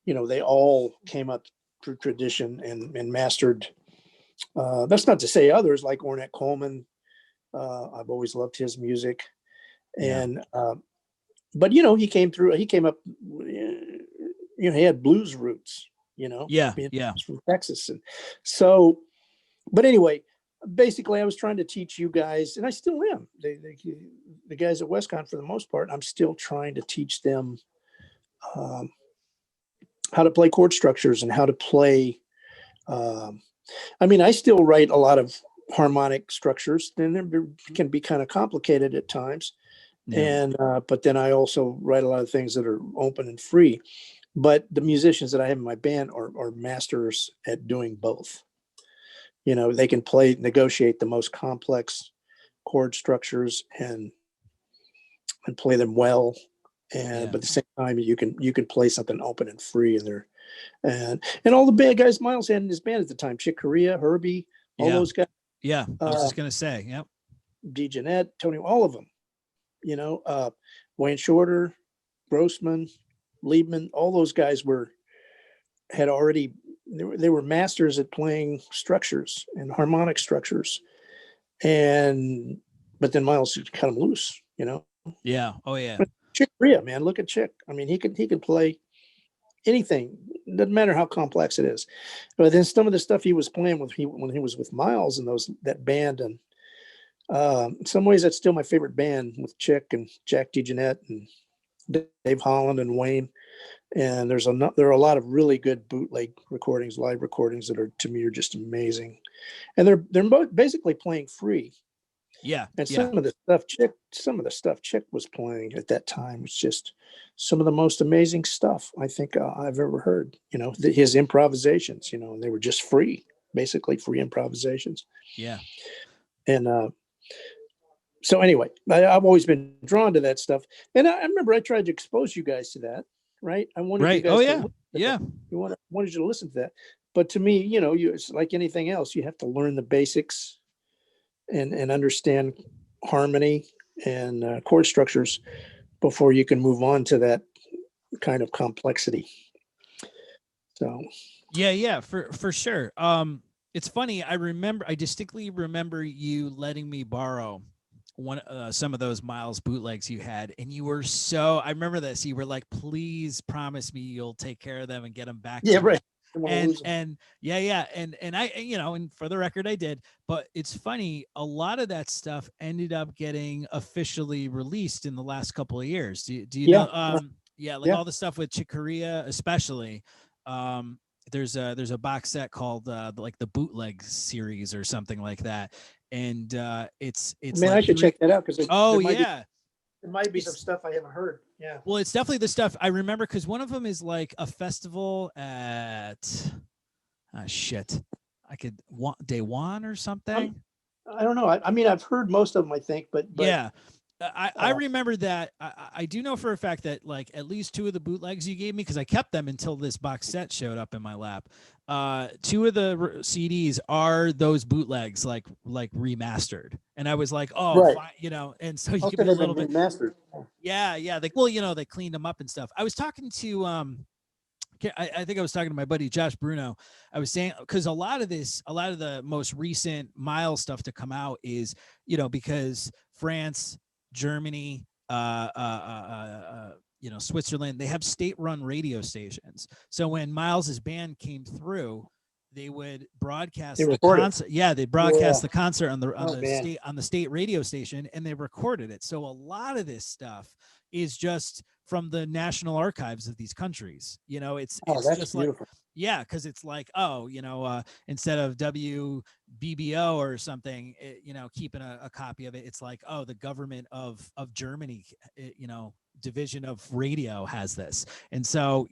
they all came up through tradition and mastered. That's not to say others like Ornette Coleman. I've always loved his music. And, but he came up, he had blues roots, from Texas. And so, but anyway, basically I was trying to teach you guys, and I still am, the guys at WestCon for the most part, I'm still trying to teach them how to play chord structures and how to play. I mean, I still write a lot of harmonic structures, and they can be kind of complicated at times. Yeah. And but then I also write a lot of things that are open and free. But the musicians that I have in my band are masters at doing both. You know, they can negotiate the most complex chord structures and play them well. And Yeah. but at the same time, you can play something open and free, and they're and all the band guys Miles had in his band at the time, Chick Corea, Herbie, all Yeah. those guys, Yeah. I was just gonna say, yep. D. Jeanette, Tony, all of them. You know, Wayne Shorter, Grossman, Liebman, all those guys had already they were masters at playing structures and harmonic structures, and but then Miles cut them loose. You know, Yeah. Oh yeah. but Chick Corea, man, look at Chick. I mean, he could play anything. Doesn't matter how complex it is. But then some of the stuff he was playing when he was with Miles and that band, and in some ways that's still my favorite band with Chick and Jack DeJohnette and Dave Holland and Wayne. And there are a lot of really good bootleg recordings, live recordings that are to me are just amazing. And they're both basically playing free. Yeah. And Yeah. some of the stuff Chick was playing at that time was just some of the most amazing stuff I think I've ever heard. You know, his improvisations. You know, and they were just free, basically free improvisations. Yeah. And so anyway, I've always been drawn to that stuff. And I remember I tried to expose you guys to that. Right? I wanted you Right. guys Oh to yeah. listen to Yeah. that. Wanted you to listen to that. But to me, you know, it's like anything else. You have to learn the basics and understand harmony and chord structures before you can move on to that kind of complexity. So Yeah, yeah, for sure. It's funny. I distinctly remember you letting me borrow some of those Miles bootlegs you had, and you were so. I remember this. You were like, "Please promise me you'll take care of them and get them back yeah, to me." right. And yeah, yeah, and I, and for the record, I did. But it's funny. A lot of that stuff ended up getting officially released in the last couple of years. Do you Yeah, know? Yeah, like yeah. all the stuff with Chick Corea, especially. Um, there's a box set called like the bootleg series or something like that, and it's Man, like I should check that out because oh there yeah, might be some it's stuff I haven't heard. Yeah. well, it's definitely the stuff I remember because one of them is like a festival at shit, I could day one or something. I don't know. I mean, I've heard most of them, I think, but Yeah. I remember that. I do know for a fact that like at least two of the bootlegs you gave me, because I kept them until this box set showed up in my lap. Two of the CDs are those bootlegs, like remastered, and I was like, oh, right. fine, and so you give Okay, me a they've been little bit. remastered. Yeah, yeah. Like, well, they cleaned them up and stuff. I was talking to I think I was talking to my buddy Josh Bruno. I was saying because a lot of the most recent Miles stuff to come out is because France, Germany, Switzerland, they have state-run radio stations. So when Miles's band came through, they would broadcast the concert. Yeah, they broadcast the concert on the state radio station, and they recorded it. So a lot of this stuff is just from the national archives of these countries. It's just beautiful. like, yeah, because it's like, instead of WBBO or something, keeping a copy of it, it's like, oh, the government of Germany, division of radio has this. And so,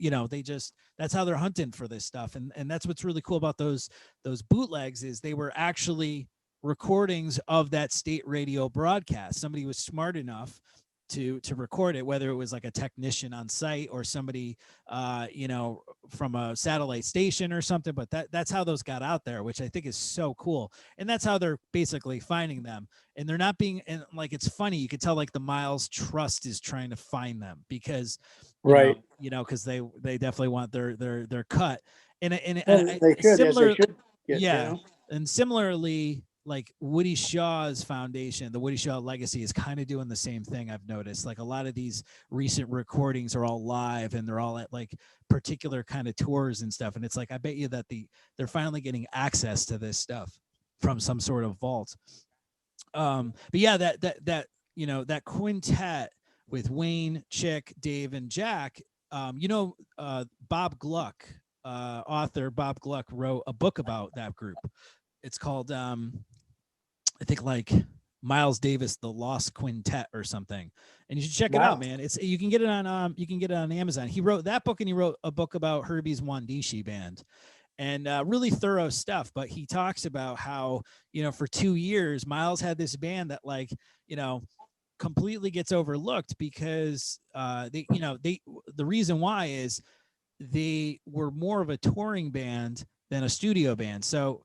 that's how they're hunting for this stuff. And that's what's really cool about those bootlegs is they were actually recordings of that state radio broadcast. Somebody was smart enough to record it, whether it was like a technician on site or somebody from a satellite station or something, but that's how those got out there, which I think is so cool. And that's how they're basically finding them. And they're not being, and like, it's funny, you could tell like the Miles Trust is trying to find them because because they definitely want their cut. And They should get, yeah. And similarly, like Woody Shaw's foundation, the Woody Shaw Legacy, is kind of doing the same thing. I've noticed like a lot of these recent recordings are all live and they're all at like particular kind of tours and stuff. And it's like, I bet you that they're finally getting access to this stuff from some sort of vault. But yeah, that quintet with Wayne, Chick, Dave, and Jack, Bob Gluck, author Bob Gluck wrote a book about that group. It's called, I think like Miles Davis, The Lost Quintet or something. And you should check it out, man. You can get it on Amazon. He wrote that book, and he wrote a book about Herbie's Wandishi band, and really thorough stuff. But he talks about how, for 2 years, Miles had this band that completely gets overlooked because the reason why is they were more of a touring band than a studio band. So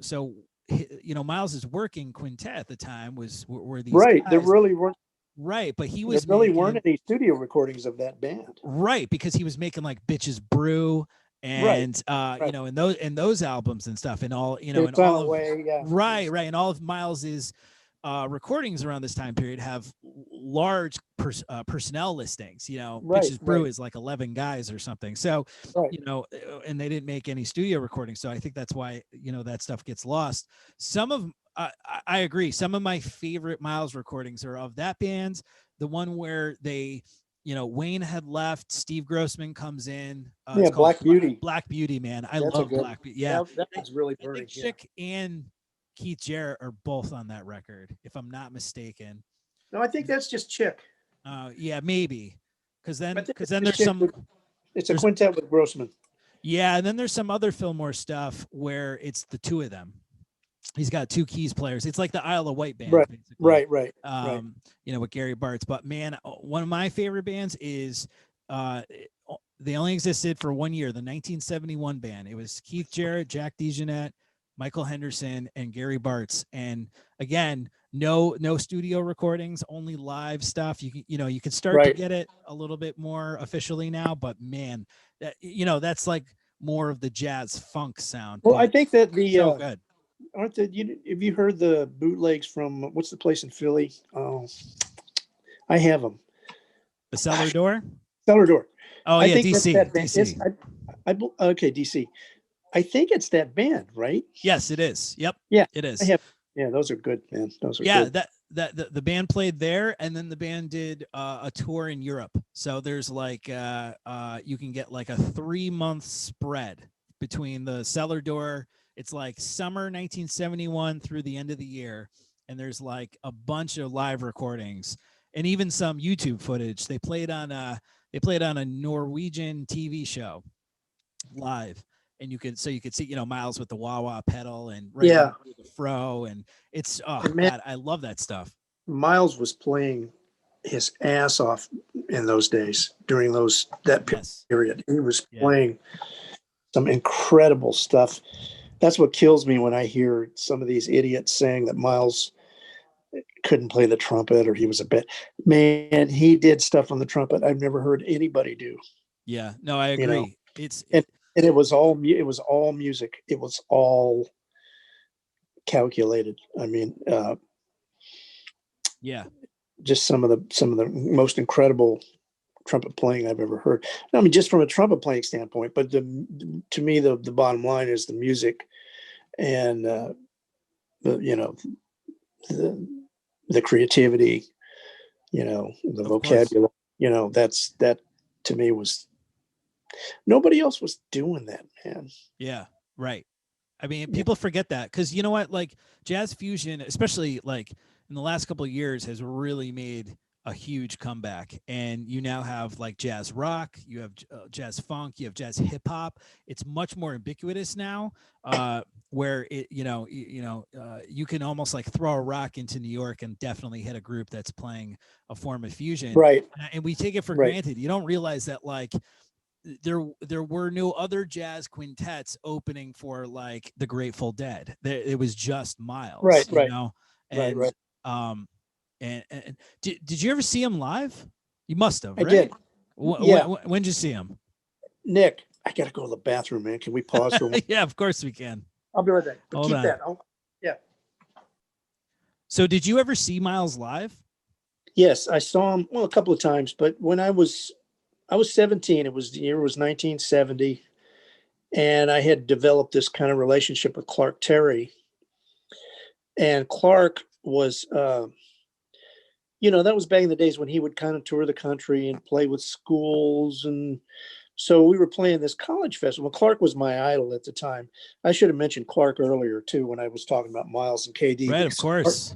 Miles's working quintet at the time were these right. guys. There really weren't. Right, but he was there really weren't any studio recordings of that band. Right, because he was making like Bitches Brew and right. and those albums and stuff, and all and all of way, yeah. right, and all of Miles's recordings around this time period have large personnel listings. Bitches Brew is like 11 guys or something. So and they didn't make any studio recordings. So I think that's why that stuff gets lost. Some of I agree. Some of my favorite Miles recordings are of that band. The one where they, Wayne had left, Steve Grossman comes in. Black Beauty. Black Beauty, man. I love Black Beauty. Yeah, that's really burning. Chick and Keith Jarrett are both on that record, if I'm not mistaken. No, I think that's just Chick. Yeah, maybe. Because then there's some. It's a quintet with Grossman. Yeah, and then there's some other Fillmore stuff where it's the two of them. He's got two keys players. It's like the Isle of Wight band, basically. Right. With Gary Bartz. But man, one of my favorite bands is they only existed for 1 year, the 1971 band. It was Keith Jarrett, Jack DeJohnette, Michael Henderson, and Gary Bartz. And again, no studio recordings, only live stuff. You can start to get it a little bit more officially now, but man, that's like more of the jazz funk sound. Well, I think that so good. Have you heard the bootlegs from what's the place in Philly? Oh, I have them. The Cellar Door. Cellar Door. Oh yeah, DC. Okay, DC. I think it's that band, right? Yes, it is. Yep. Yeah, it is. Those are good, man. Those are good. That the band played there, and then the band did a tour in Europe. So there's like you can get like a 3-month spread between the Cellar Door. It's like summer 1971 through the end of the year, and there's like a bunch of live recordings and even some YouTube footage. They played on a Norwegian TV show live, and you could see Miles with the wah-wah pedal and the fro, and it's man, I love that stuff. Miles was playing his ass off in those days during that period. He was playing some incredible stuff. That's what kills me when I hear some of these idiots saying that Miles couldn't play the trumpet or he was a bit. Man, he did stuff on the trumpet I've never heard anybody do. Yeah, no, I agree. And it was all music. It was all calculated. I mean, just some of the most incredible trumpet playing I've ever heard. I mean, just from a trumpet playing standpoint, but to me, the bottom line is the music and the creativity, the vocabulary, that to me was, nobody else was doing that, man. Yeah. Right. I mean, people forget that because you know what, like jazz fusion, especially like in the last couple of years, has really made a huge comeback. And you now have like jazz rock, you have jazz funk, you have jazz hip hop. It's much more ubiquitous now, where it, you can almost like throw a rock into New York and definitely hit a group that's playing a form of fusion. Right. And we take it for granted. You don't realize that like there were no other jazz quintets opening for like the Grateful Dead. It was just Miles. Right. And and did you ever see him live? You must have. Right? I did. When did you see him? Nick, I gotta go to the bathroom, man. Can we pause for one? Yeah, of course we can. I'll be right back. But Hold keep on. that. So did you ever see Miles live? Yes, I saw him a couple of times, but when I was 17, the year was 1970, and I had developed this kind of relationship with Clark Terry. And Clark was that was back in the days when he would kind of tour the country and play with schools and So we were playing this college festival. Clark was my idol at the time. I should have mentioned Clark earlier too when I was talking about Miles and KD. Right, of course.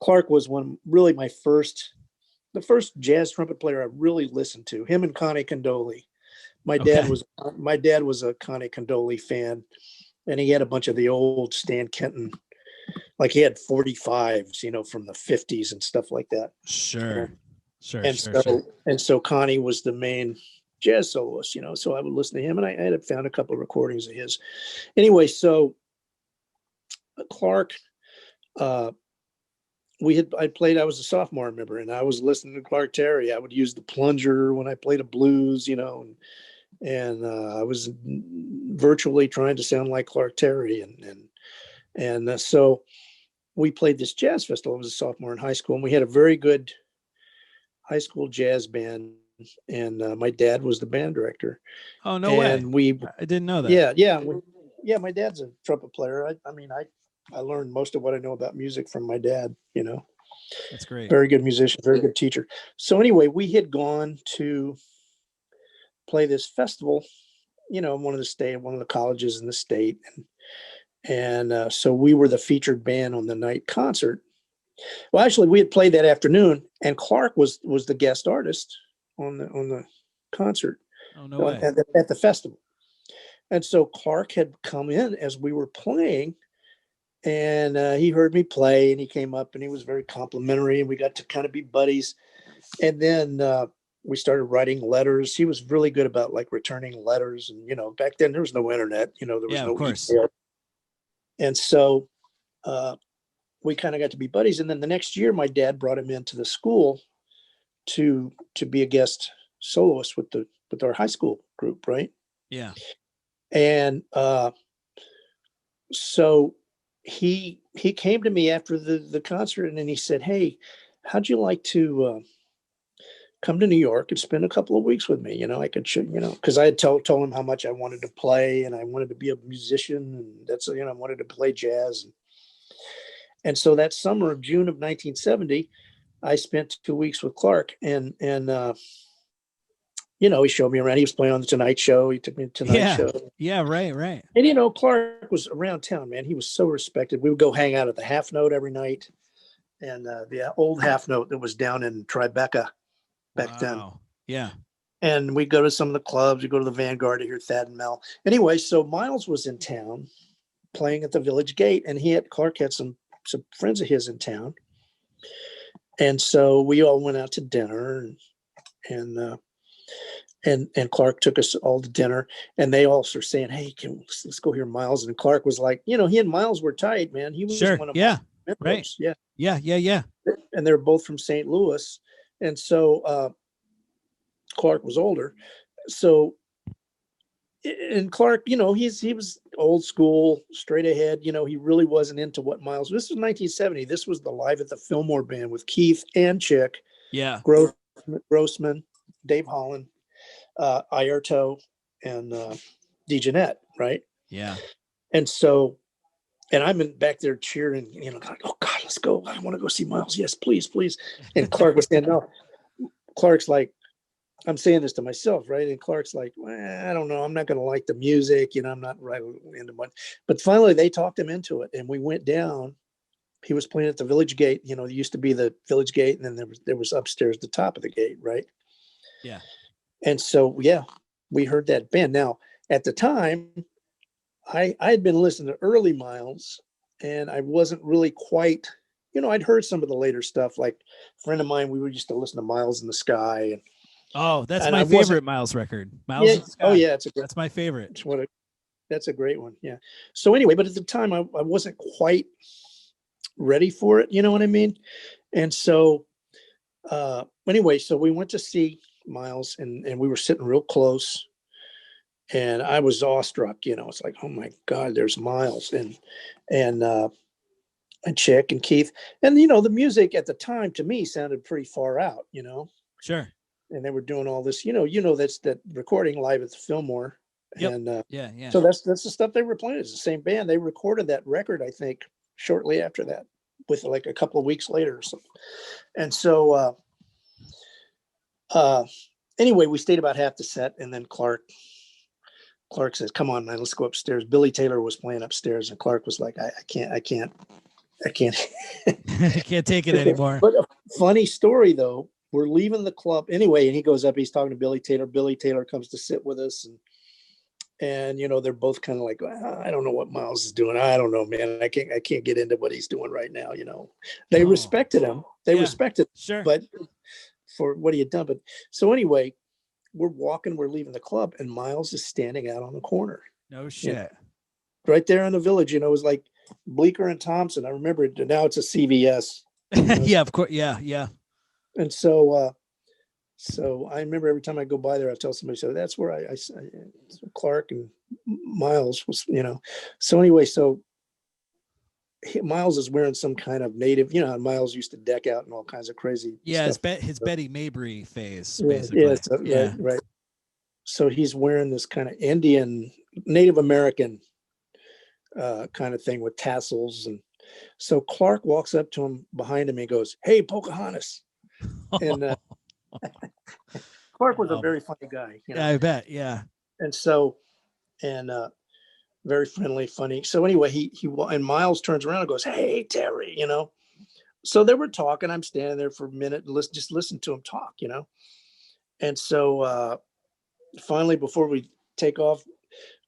Clark was really the first jazz trumpet player I really listened to. Him and Connie Condoli. My dad was a Connie Condoli fan, and he had a bunch of the old Stan Kenton, like he had 45s, from the 50s and stuff like that. Sure. And so Connie was the main jazz soloist, so I would listen to him, and I had found a couple of recordings of his. Anyway, so Clark, I was a sophomore, I remember, and I was listening to Clark Terry. I would use the plunger when I played a blues, and I was virtually trying to sound like Clark Terry. And so we played this jazz festival. I was a sophomore in high school, and we had a very good high school jazz band. And my dad was the band director. Oh, no way. I didn't know that. Yeah. My dad's a trumpet player. I learned most of what I know about music from my dad, That's great. Very good musician, very good teacher. So anyway, we had gone to play this festival, in one of the colleges in the state. And so we were the featured band on the night concert. Well, actually we had played that afternoon, and Clark was the guest artist on the concert. Oh, no way. At the festival. And so Clark had come in as we were playing, and he heard me play, and he came up and he was very complimentary, and we got to kind of be buddies. And then we started writing letters. He was really good about like returning letters. And, back then there was no internet, there was no of course. email. And so we kind of got to be buddies. And then the next year, my dad brought him into the school to be a guest soloist with our high school group. Right. Yeah. And so he came to me after the concert, and then he said, "Hey, how'd you like to come to New York and spend a couple of weeks with me? I could show, because I had told him how much I wanted to play, and I wanted to be a musician, and that's, I wanted to play jazz." And so that summer of June of 1970, I spent 2 weeks with Clark, and he showed me around. He was playing on the Tonight Show. He took me to Tonight Show. Yeah, right. And, Clark was around town, man. He was so respected. We would go hang out at the Half Note every night. And the old Half Note that was down in Tribeca back then. Yeah. And we go to some of the clubs. We go to the Vanguard to hear Thad and Mel. Anyway, so Miles was in town playing at the Village Gate, and Clark had some friends of his in town. And so we all went out to dinner, and Clark took us all to dinner, and they all were saying, "Hey, let's go hear Miles." And Clark was like, he and Miles were tight, man. He was one of my mentors. Right. Yeah. And they're both from St. Louis. And so Clark was older. So, and Clark, he was old school, straight ahead. He really wasn't into what Miles. This was 1970. This was the Live at the Fillmore band with Keith and Chick. Yeah. Grossman, Dave Holland, Ayrto, and DeJohnette, right? Yeah. And so, and I'm back there cheering, like, "Oh God, let's go. I want to go see Miles. Yes, please. And Clark was saying, no. Clark's like, I'm saying this to myself, right? And Clark's like, I don't know. I'm not going to like the music. I'm not right into much. But finally, they talked him into it, and we went down. He was playing at the Village Gate. There used to be the Village Gate, and then there was upstairs the top of the gate, right? Yeah. And so, we heard that band. Now, at the time, I had been listening to early Miles, and I wasn't really quite, I'd heard some of the later stuff. Like a friend of mine, we used to listen to Miles in the Sky. That's my favorite Miles record. Miles in the Sky. Oh yeah, that's my favorite. That's a great one. Yeah. So anyway, but at the time I wasn't quite ready for it. You know what I mean? And so anyway, so we went to see Miles, and we were sitting real close, and I was awestruck. It's like, oh my God, there's Miles and Chick and Keith, and the music at the time to me sounded pretty far out. Sure. And they were doing all this, that's that recording Live at the Fillmore. Yep. And yeah. So that's the stuff they were playing. It's the same band. They recorded that record, I think, shortly after that, with like a couple of weeks later or something. And so anyway, we stayed about half the set, and then Clark says, "Come on, man, let's go upstairs." Billy Taylor was playing upstairs, and Clark was like, I can't. Can't take it anymore. But a funny story though, we're leaving the club anyway, and he goes up. He's talking to Billy Taylor. Billy Taylor comes to sit with us, and they're both kind of like, I don't know what Miles is doing. I don't know, man. I can't get into what he's doing right now. They respected him. They respected him, sure, but for what he had done. But so anyway, we're leaving the club, and Miles is standing out on the corner. No shit. Right there in the Village. It was like Bleecker and Thompson. I remember it. Now it's a CVS. Yeah, of course. Yeah. And so I remember every time I go by there, I tell somebody, so that's where I Clark and Miles was, So anyway, Miles is wearing some kind of native, Miles used to deck out and all kinds of crazy. Yeah, stuff. his Betty Mabry phase, basically. Right. So he's wearing this kind of Indian, Native American kind of thing with tassels. And so Clark walks up to him behind him and goes, "Hey, Pocahontas." And Clark was a very funny guy. Yeah, I bet. Yeah. And so, very friendly, funny. So anyway, he and Miles turns around and goes, "Hey, Terry," So they were talking. I'm standing there for a minute and just listen to him talk, And so finally, before we take off,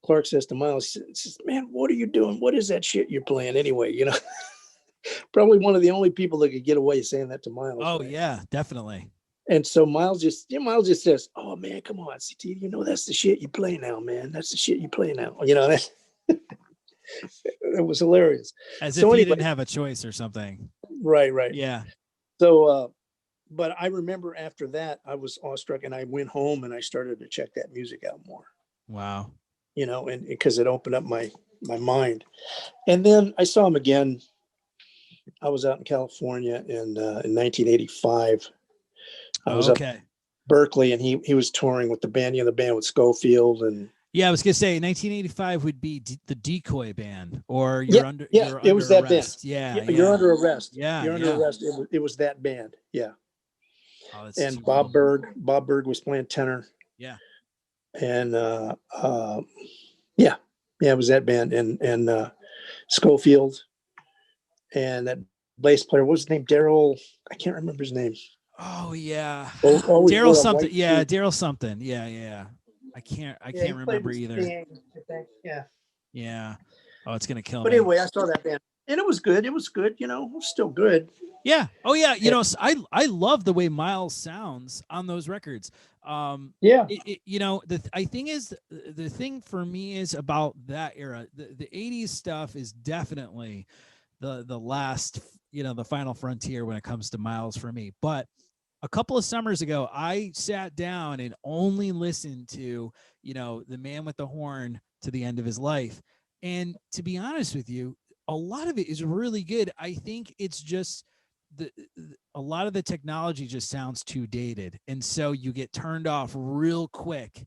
Clark says to Miles, he says, "Man, what are you doing? What is that shit you're playing anyway?" Probably one of the only people that could get away saying that to Miles. Oh, right? yeah, definitely. And so Miles just says, "Oh man, come on, CT, that's the shit you play now, man. That's the shit you play now." It was hilarious. As if he didn't have a choice or something. Right. Yeah. So, but I remember after that, I was awestruck, and I went home and I started to check that music out more. Wow. And because it opened up my mind. And then I saw him again. I was out in California in 1985. I was up in Berkeley, and he was touring with the band, the band with Schofield. And yeah, I was gonna say 1985 would be the Decoy Band, or you're under. Yeah, it was that band. Yeah, You're under arrest. Yeah, you're under arrest. It was that band. Yeah. Oh, and Bob Berg was playing tenor. Yeah. And it was that band, and Schofield, and that bass player. What was his name? Daryl. I can't remember his name. Oh yeah, Daryl something. Yeah, Daryl something. Yeah. I can't remember either. I think. Yeah. Oh, it's gonna kill me. But anyway, I saw that band, and it was good. It was good. It was still good. Yeah. Oh yeah. I love the way Miles sounds on those records. Yeah. I think is the thing for me is about that era. The 80s stuff is definitely the last, the final frontier when it comes to Miles for me. But a couple of summers ago, I sat down and only listened to, the Man with the Horn to the end of his life. And to be honest with you, a lot of it is really good. I think it's just a lot of the technology just sounds too dated. And so you get turned off real quick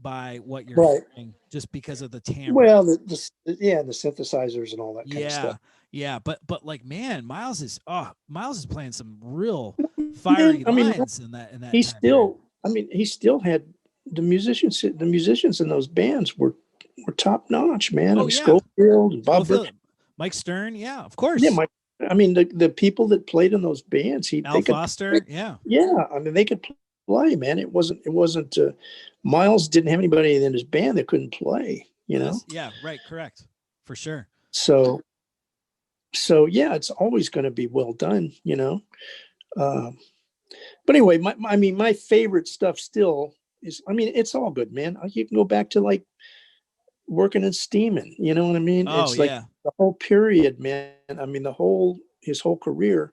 by what you're hearing just because of the timbre. Well, the synthesizers and all that kind of stuff. Yeah, but like, man, Miles is playing some real fiery lines in that. He still had the musicians in those bands were top notch, man. Schofield and Bob Berg, Mike Stern, yeah, of course. Yeah, the people that played in those bands, Al Foster, yeah. They could play, man. It wasn't Miles didn't have anybody in his band that couldn't play, Yeah, right, correct, for sure. So yeah, it's always going to be well done, but anyway, my favorite stuff still is, it's all good, man. You can go back to like working and steaming, you know what I mean? It's like the whole period, man. His whole career,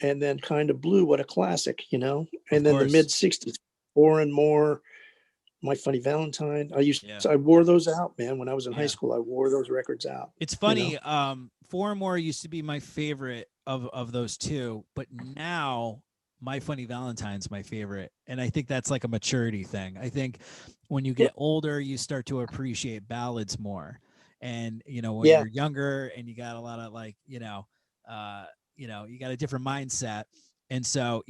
and then Kind of Blue, what a classic, and then the mid 60s, More and More, My Funny Valentine. I wore those out, man. When I was in high school, I wore those records out. It's funny. Four and More used to be my favorite of those two, but now My Funny Valentine's my favorite. And I think that's like a maturity thing. I think when you get older, you start to appreciate ballads more. And, when you're younger and you got a lot of like, you got a different mindset. And so,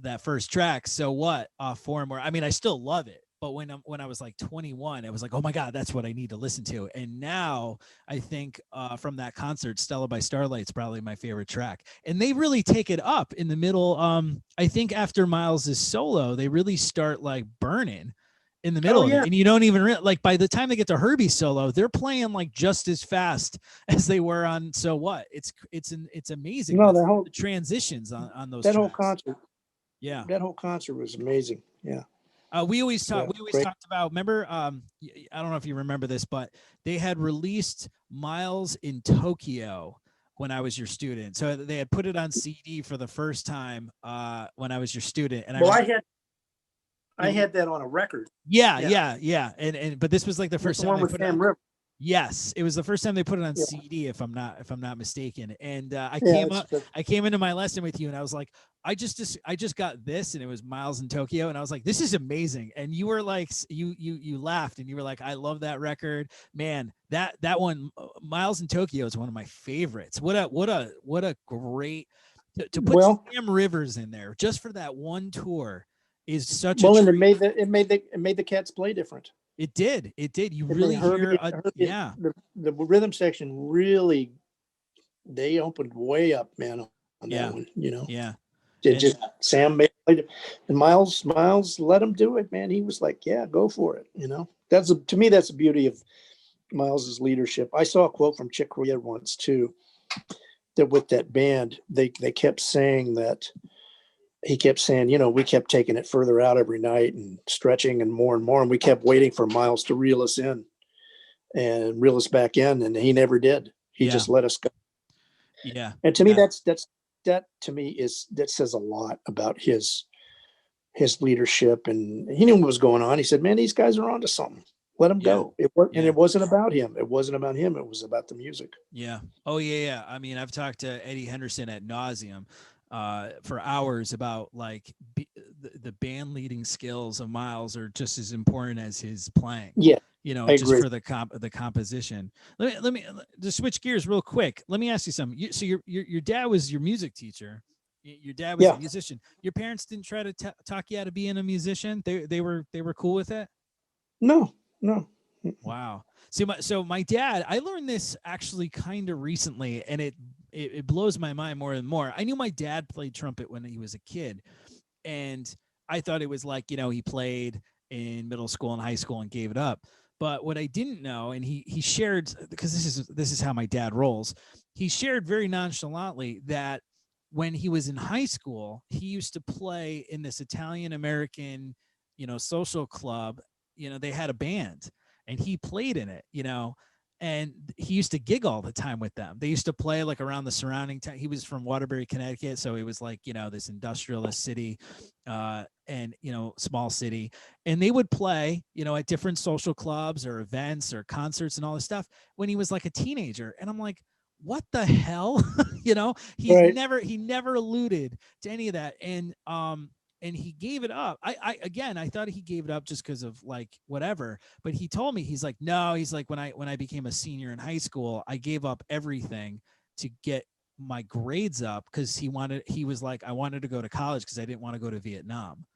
that first track, So What, off Four More. I mean, I still love it, but when I was like 21, I was like, oh my God, that's what I need to listen to. And now I think from that concert, Stella by Starlight's probably my favorite track. And they really take it up in the middle. I think after Miles's solo, they really start like burning in the middle of it. And you don't even like by the time they get to Herbie's solo, they're playing like just as fast as they were on So What. It's amazing. No, the whole the transitions on those that tracks. whole concert. Yeah. That whole concert was amazing. Yeah. We always talked about, remember, I don't know if you remember this, but they had released Miles in Tokyo when I was your student. So they had put it on CD for the first time when I was your student. And I had that on a record. Yeah. And but this was like the first time they put it on. Yes, it was the first time they put it on CD, if I'm not mistaken. And I came into my lesson with you, and I was like, I just got this, and it was Miles in Tokyo, and I was like, this is amazing. And you were like, you laughed, and you were like, I love that record, man. That one, Miles in Tokyo, is one of my favorites. What a great to put Sam Rivers in there just for that one tour is such a treat. And it made the Cats play different. It did. You really hear, the rhythm section really, they opened way up, man, on that one, you know? Yeah. Just Sam made it, and Miles let him do it, man. He was like, yeah, go for it. You know, to me, that's the beauty of Miles's leadership. I saw a quote from Chick Corea once too, that with that band, they kept saying that, he kept saying, you know, we kept taking it further out every night and stretching and more, and we kept waiting for Miles to reel us in and reel us back in. And he never did. He just let us go. Yeah. And to me, that to me that says a lot about his leadership. And he knew what was going on. He said, man, these guys are onto something. Let them go. And it wasn't about him. It wasn't about him. It was about the music. Yeah. Oh yeah. I mean, I've talked to Eddie Henderson ad nauseum for hours about like the band leading skills of Miles are just as important as his playing. Yeah, you know, just for the composition. Let me just switch gears real quick. Let me ask you something. So your dad was your music teacher. Your dad was a musician. Your parents didn't try to talk you out of being a musician. They were cool with it. No. Wow. See, my dad, I learned this actually kind of recently, and it blows my mind more and more. I knew my dad played trumpet when he was a kid, and I thought it was like, you know, he played in middle school and high school and gave it up. But what I didn't know, and he shared, because this is how my dad rolls, he shared very nonchalantly that when he was in high school, he used to play in this Italian American, you know, social club. You know, they had a band and he played in it, you know, and he used to gig all the time with them. They used to play like around the surrounding town. He was from Waterbury, Connecticut. So it was like, you know, this industrialist city and, you know, small city. And they would play, you know, at different social clubs or events or concerts and all this stuff when he was like a teenager. And I'm like, what the hell? You know, he never alluded to any of that. And he gave it up. I thought he gave it up just because of like whatever, but he told me, he's like, no, he's like, when I became a senior in high school, I gave up everything to get my grades up. Cause he was like, I wanted to go to college cause I didn't want to go to Vietnam.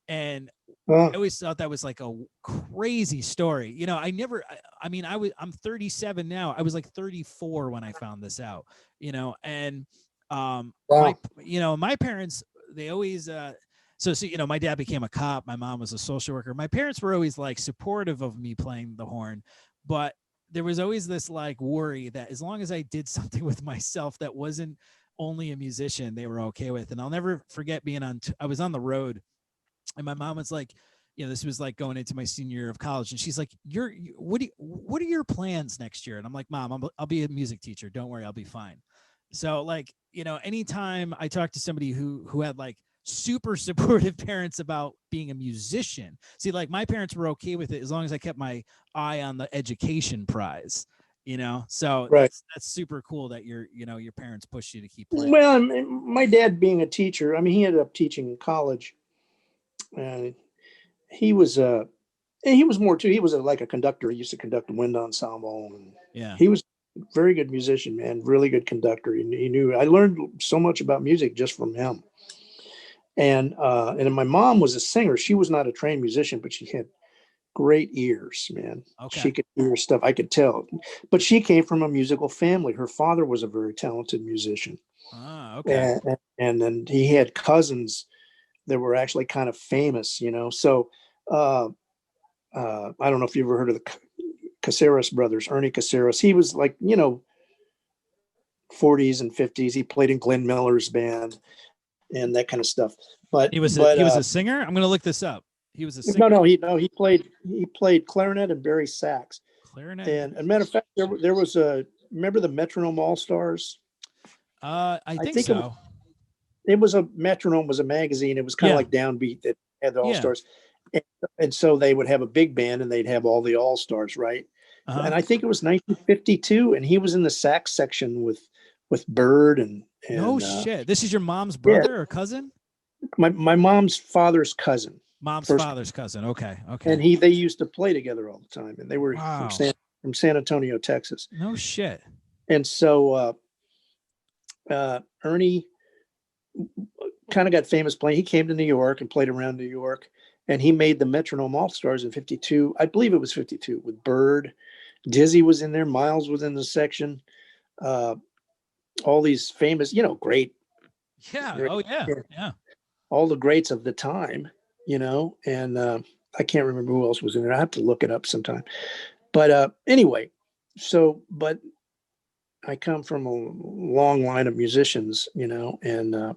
And I always thought that was like a crazy story. You know, I'm 37 now. I was like 34 when I found this out, you know, and my parents, they always, so, you know, my dad became a cop. My mom was a social worker. My parents were always like supportive of me playing the horn, but there was always this like worry that as long as I did something with myself that wasn't only a musician, they were okay with. And I'll never forget being I was on the road, and my mom was like, you know, this was like going into my senior year of college, and she's like, what are your plans next year? And I'm like, Mom, I'll be a music teacher. Don't worry, I'll be fine. So like, you know, anytime I talk to somebody who had like super supportive parents about being a musician, see, like my parents were okay with it as long as I kept my eye on the education prize, you know? So that's super cool that your parents push you to keep playing. Well, my dad being a teacher, I mean, he ended up teaching in college, and he was more too. He was like a conductor. He used to conduct a wind ensemble, and he was a very good musician, man, really good conductor. He knew. I learned so much about music just from him. And then my mom was a singer. She was not a trained musician, but she had great ears, man. Okay. She could hear stuff. I could tell. But she came from a musical family. Her father was a very talented musician. Ah, okay. And then he had cousins that were actually kind of famous, you know. So I don't know if you ever heard of the Caceres brothers, Ernie Caceres. He was like, you know, 40s and 50s. He played in Glenn Miller's band and that kind of stuff. But He was a singer. I'm gonna look this up. He was a singer. he played clarinet and bari sax. Clarinet. And a matter of fact, there was a, remember the Metronome All Stars? I think so. It was a Metronome was a magazine. It was kind of like Downbeat that had the All Stars. And so they would have a big band and they'd have all the All Stars, right? And I think it was 1952, and he was in the sax section with Bird and no shit. This is your mom's brother or cousin? My mom's father's cousin. Father's cousin. Okay. And they used to play together all the time, and they were from San Antonio, Texas. No shit. And so Ernie kind of got famous playing. He came to New York and played around New York, and he made the Metronome All Stars in 52. I believe it was 52 with Bird. Dizzy was in there. Miles was in the section. All these famous, you know, great. Yeah. Great, yeah. All the greats of the time, you know, and I can't remember who else was in there. I have to look it up sometime. But anyway, but I come from a long line of musicians, you know, and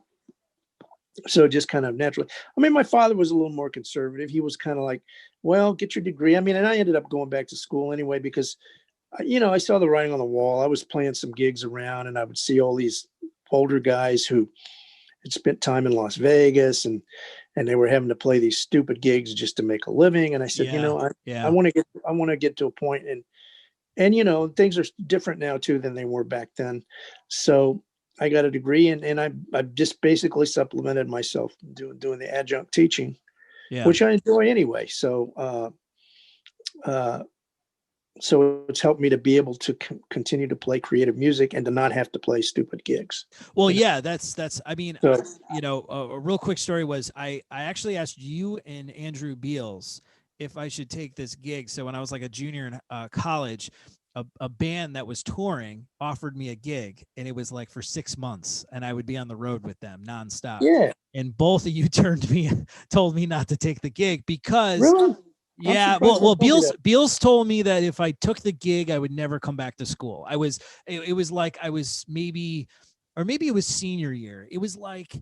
so just kind of naturally. I mean, my father was a little more conservative. He was kind of like, well, get your degree. I mean, and I ended up going back to school anyway because, you know, I saw the writing on the wall. I was playing some gigs around, and I would see all these older guys who had spent time in Las Vegas, and they were having to play these stupid gigs just to make a living. And I said, you know, I want to get to a point, and you know, things are different now too than they were back then. So I got a degree, and I just basically supplemented myself doing the adjunct teaching, which I enjoy anyway. So so it's helped me to be able to continue to play creative music and to not have to play stupid gigs. Well, that's, I mean, you know, a real quick story was I actually asked you and Andrew Beals if I should take this gig. So when I was like a junior in college, a band that was touring offered me a gig, and it was like for 6 months, and I would be on the road with them nonstop. Yeah. And both of you told me not to take the gig because really? Yeah, well, Beals told me that if I took the gig, I would never come back to school. It was like I was maybe it was senior year. It was like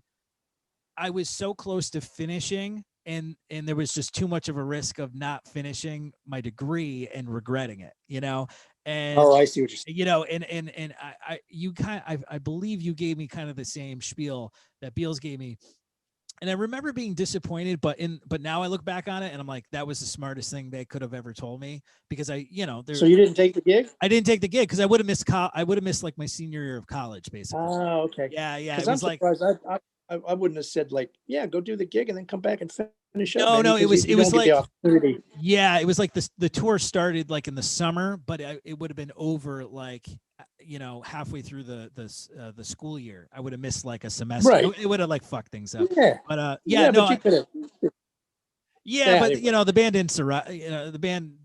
I was so close to finishing, and there was just too much of a risk of not finishing my degree and regretting it, you know. And I see what you're saying. You know, and I believe you gave me kind of the same spiel that Beals gave me. And I remember being disappointed, but now I look back on it and I'm like, that was the smartest thing they could have ever told me, because so you didn't take the gig? I didn't take the gig because I would have missed like my senior year of college, basically. Oh, okay. Yeah. It was like, I wouldn't have said like, yeah, go do the gig and then come back and finish up. No, it was like, yeah, it was like the tour started like in the summer, but it would have been over like, you know, halfway through the school year. I would have missed like a semester. Right. It would have like fucked things up. Yeah. But but you know, the band didn't survive. You know, the band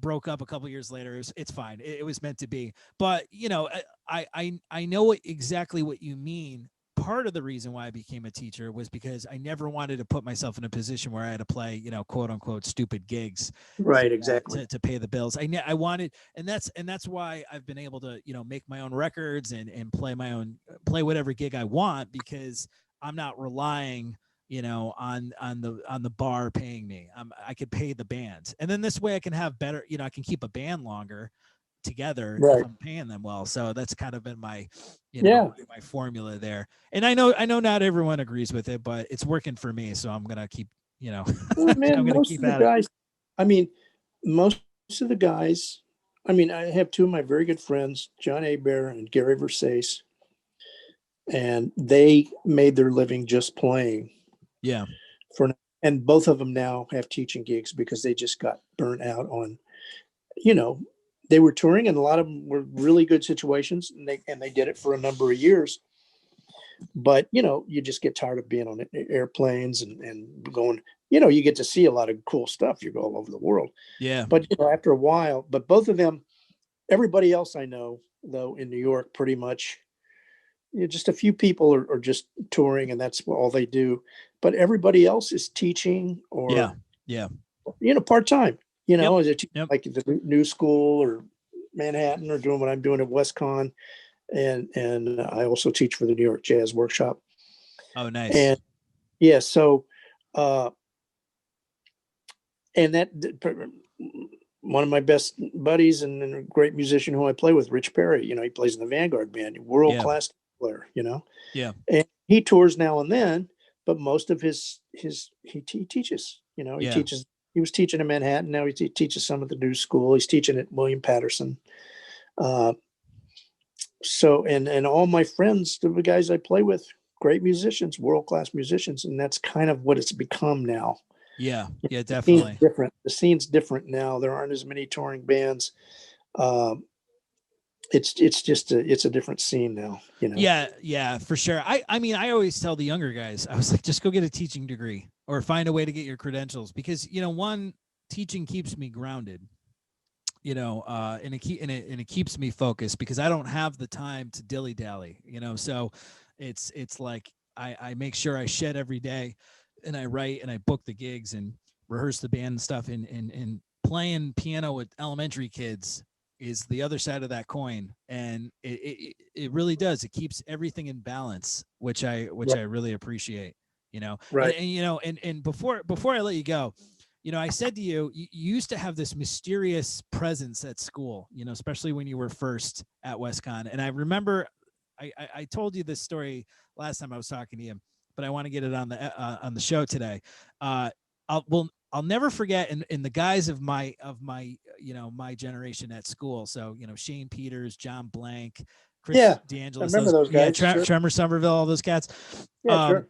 broke up a couple years later. It's fine. It was meant to be. But you know, I know exactly what you mean. Part of the reason why I became a teacher was because I never wanted to put myself in a position where I had to play, you know, quote unquote, stupid gigs. Right. Exactly. To pay the bills. I wanted, and that's why I've been able to, you know, make my own records and play whatever gig I want, because I'm not relying, you know, on the bar paying me. I could pay the bands, and then this way I can have better, you know, I can keep a band longer together if I'm paying them well. So that's kind of been my, you know, my formula there. And I know not everyone agrees with it, but it's working for me. So I'm going to keep, you know, man, I'm going to keep at it. I mean, most of the guys, I mean, I have two of my very good friends, John Abear and Gary Versace, and they made their living just playing. Yeah. And both of them now have teaching gigs because they just got burnt out on, you know, they were touring, and a lot of them were really good situations, and they did it for a number of years. but you just get tired of being on airplanes and going, you get to see a lot of cool stuff. You go all over the world. Yeah. But after a while, but both of them, everybody else I know though in New York, pretty much, just a few people are just touring and that's all they do. But everybody else is teaching or, yeah, part-time, Yep. is it Yep. like the New School or Manhattan or doing what I'm doing at WestCon. And I also teach for the New York Jazz Workshop. Oh, nice. And yeah, so, and that one of my best buddies and a great musician who I play with, Rich Perry, he plays in the Vanguard band, world-class player, Yeah. and he tours now and then, but most of his he teaches, he teaches. He was teaching in Manhattan. Now he teaches some at the New School. He's teaching at William Patterson. So, and all my friends, the guys I play with, great musicians, world-class musicians. And that's kind of what it's become now. Yeah. Yeah, definitely. The scene's different now. There aren't as many touring bands. It's just it's a different scene now, Yeah, for sure. I mean, I always tell the younger guys, I was like, just go get a teaching degree or find a way to get your credentials because, one, teaching keeps me grounded, and it keeps me focused because I don't have the time to dilly dally, so it's like, I make sure I shed every day and I write and I book the gigs and rehearse the band and stuff and playing piano with elementary kids is the other side of that coin. And it really does. It keeps everything in balance, which I really appreciate, Right. And before I let you go, I said to you, you used to have this mysterious presence at school, especially when you were first at WestCon. And I remember I told you this story last time I was talking to you, but I want to get it on the show today. I'll never forget in the guise of my my generation at school. So, Shane Peters, John Blank, Chris DeAngelis, I remember those guys. Tremor Somerville, all those cats. Yeah, sure.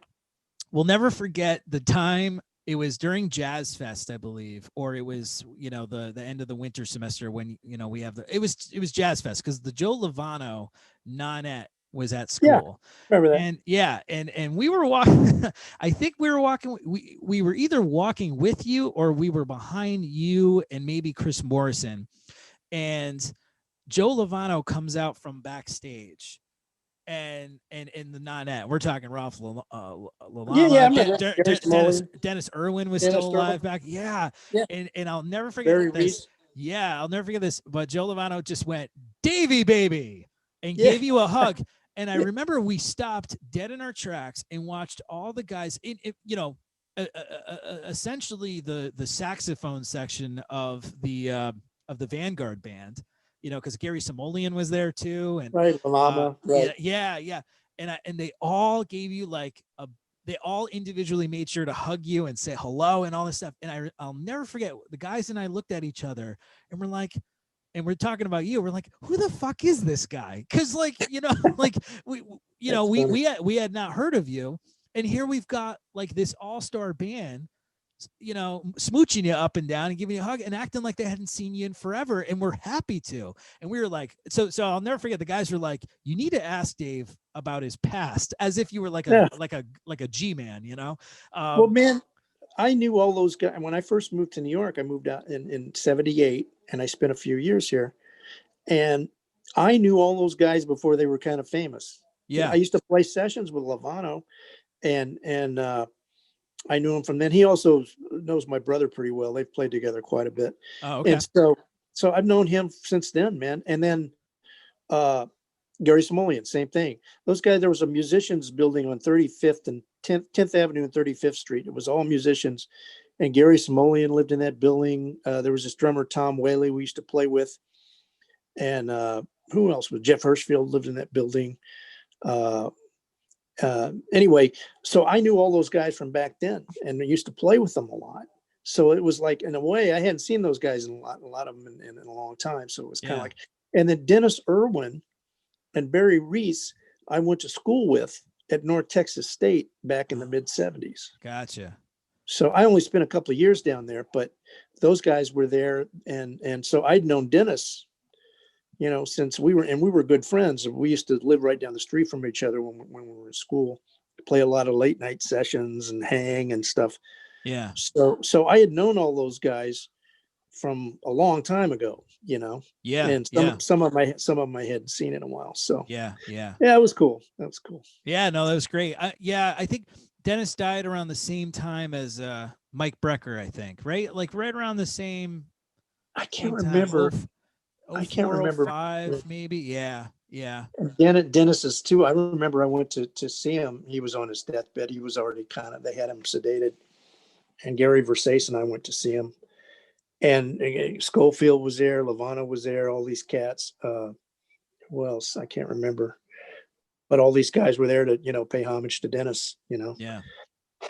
We'll never forget the time. It was during Jazz Fest, I believe, or it was, the end of the winter semester when, we have it was Jazz Fest because the Joe Lovano nonette was at school. Yeah, remember that. And we were walking, I think we were walking, we were either walking with you or we were behind you and maybe Chris Morrison. And Joe Lovano comes out from backstage. And in the nonette, we're talking Ralph Lalama. Dennis Irwin was still alive back. Yeah. And I'll never forget this. Yeah, I'll never forget this. But Joe Lovano just went, Davey, baby, and gave you a hug. And I remember we stopped dead in our tracks and watched all the guys essentially the saxophone section of the Vanguard band. Because Gary Simoleon was there too, and Lalama, right. Yeah, and they all gave you they all individually made sure to hug you and say hello and all this stuff. And I'll never forget, the guys and I looked at each other and we're like, and we're talking about you. We're like, who the fuck is this guy? Because we had not heard of you, and here we've got this all-star band, smooching you up and down and giving you a hug and acting like they hadn't seen you in forever. And we're happy to. And we were like, so I'll never forget. The guys were like, you need to ask Dave about his past, as if you were like a G-man, well, man, I knew all those guys. When I first moved to New York, I moved out in 78 and I spent a few years here. And I knew all those guys before they were kind of famous. Yeah. I used to play sessions with Lovano and I knew him from then. He also knows my brother pretty well. They've played together quite a bit. Oh, okay. And so I've known him since then, man. And then Gary Simoleon, same thing. Those guys, there was a musicians building on 35th and 10th Avenue and 35th Street. It was all musicians. And Gary Simoleon lived in that building. There was this drummer, Tom Whaley, we used to play with. And who else was? Jeff Hirschfield lived in that building. Anyway, so I knew all those guys from back then and I used to play with them a lot. So it was like, in a way, I hadn't seen those guys in a lot of them in a long time. So it was kind of like, and then Dennis Irwin and Barry Reese, I went to school with at North Texas State back in the mid 70s. Gotcha. So I only spent a couple of years down there, but those guys were there. And so I'd known Dennis since we were good friends. We used to live right down the street from each other when we were in school, play a lot of late night sessions and hang and stuff. Yeah. So I had known all those guys from a long time ago, Yeah. and some of them I hadn't seen in a while. So yeah, it was cool. That was cool. Yeah, no, that was great. I think Dennis died around the same time as Mike Brecker, I think, right? Like right around the same. I can't remember. I can't remember. 05, maybe. Yeah. Dennis is too. I remember I went to see him. He was on his deathbed. He was already they had him sedated. And Gary Versace and I went to see him. And Schofield was there. Lavana was there. All these cats. Who else? I can't remember. But all these guys were there to, pay homage to Dennis, Yeah.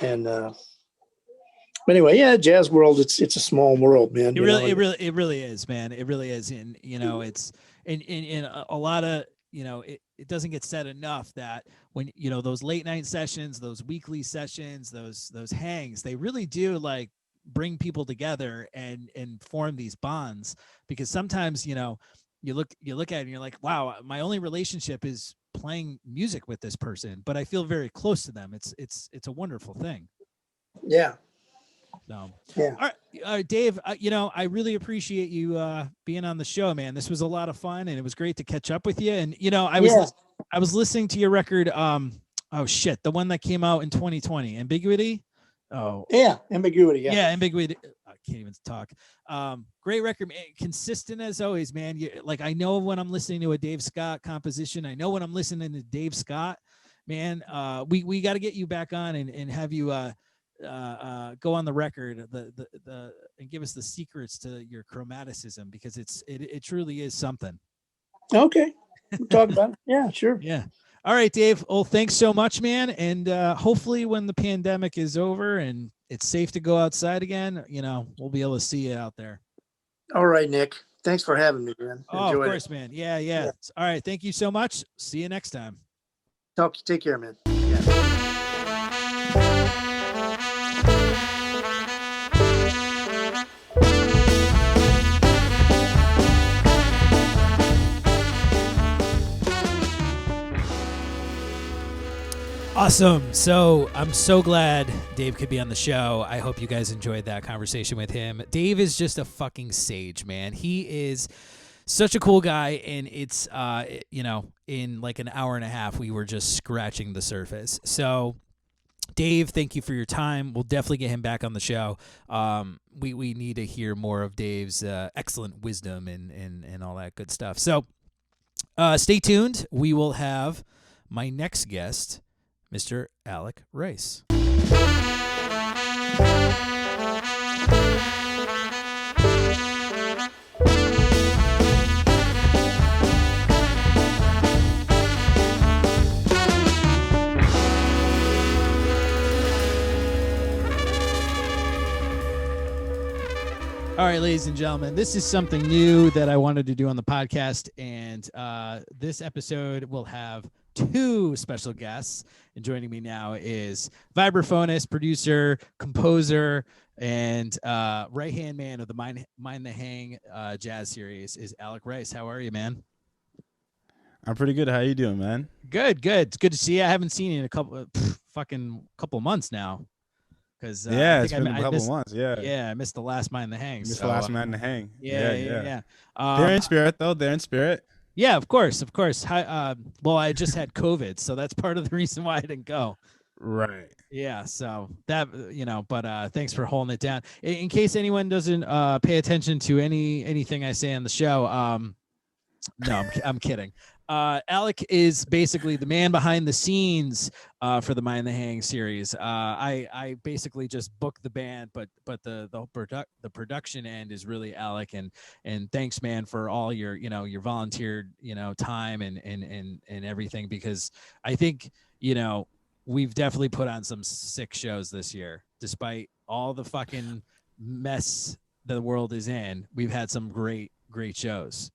And but anyway, yeah, jazz world, it's a small world, man. It really is, man. It really is. And, it's in a lot of, it doesn't get said enough that when, those late night sessions, those weekly sessions, those hangs, they really do like bring people together and form these bonds, because sometimes, you look at it and you're like, wow, my only relationship is playing music with this person, but I feel very close to them. It's a wonderful thing. Yeah. So, yeah. All right, Dave, I really appreciate you being on the show, man. This was a lot of fun, and it was great to catch up with you. And, I was listening to your record. Oh shit. The one that came out in 2020, Ambiguity. Oh yeah. Ambiguity. Yeah. Yeah. Ambiguity. I can't even talk. Great record, man. Consistent as always, man. I know when I'm listening to a Dave Scott composition, I know when I'm listening to Dave Scott, man, we got to get you back on and have you, go on the record and give us the secrets to your chromaticism, because it truly is something. Okay. We'll talk about it. Yeah, sure. Yeah. All right, Dave. Well, thanks so much, man. And hopefully when the pandemic is over and it's safe to go outside again, we'll be able to see you out there. All right, Nick. Thanks for having me, man. Oh, of course, man. Yeah. All right. Thank you so much. See you next time. Take care, man. Yeah. Awesome. So I'm so glad Dave could be on the show. I hope you guys enjoyed that conversation with him. Dave is just a fucking sage, man. He is such a cool guy, and it's, in like an hour and a half, we were just scratching the surface. So Dave, thank you for your time. We'll definitely get him back on the show. We need to hear more of Dave's excellent wisdom and all that good stuff. So stay tuned. We will have my next guest, Mr. Alec Rice. All right, ladies and gentlemen, this is something new that I wanted to do on the podcast, and this episode will have two special guests. And joining me now is vibraphonist, producer, composer, and right-hand man of the Mind the Hang jazz series is Alec Rice. How are you, man? I'm pretty good. How you doing, man? Good. It's good to see you. I haven't seen you in a couple months now. Because it's been a couple months. I missed the last Mind the Hang. The last Mind the Hang. Yeah. They're in spirit, though. They're in spirit. Yeah, of course. Well, I just had COVID, so that's part of the reason why I didn't go. Right. Yeah. So that, but thanks for holding it down. In case anyone doesn't pay attention to anything I say on the show, no, I'm kidding. Alec is basically the man behind the scenes for the Mind the Hang series. I basically just book the band, but the production end is really Alec. And thanks, man, for all your volunteered time and everything, because I think we've definitely put on some sick shows this year, despite all the fucking mess the world is in. We've had some great shows.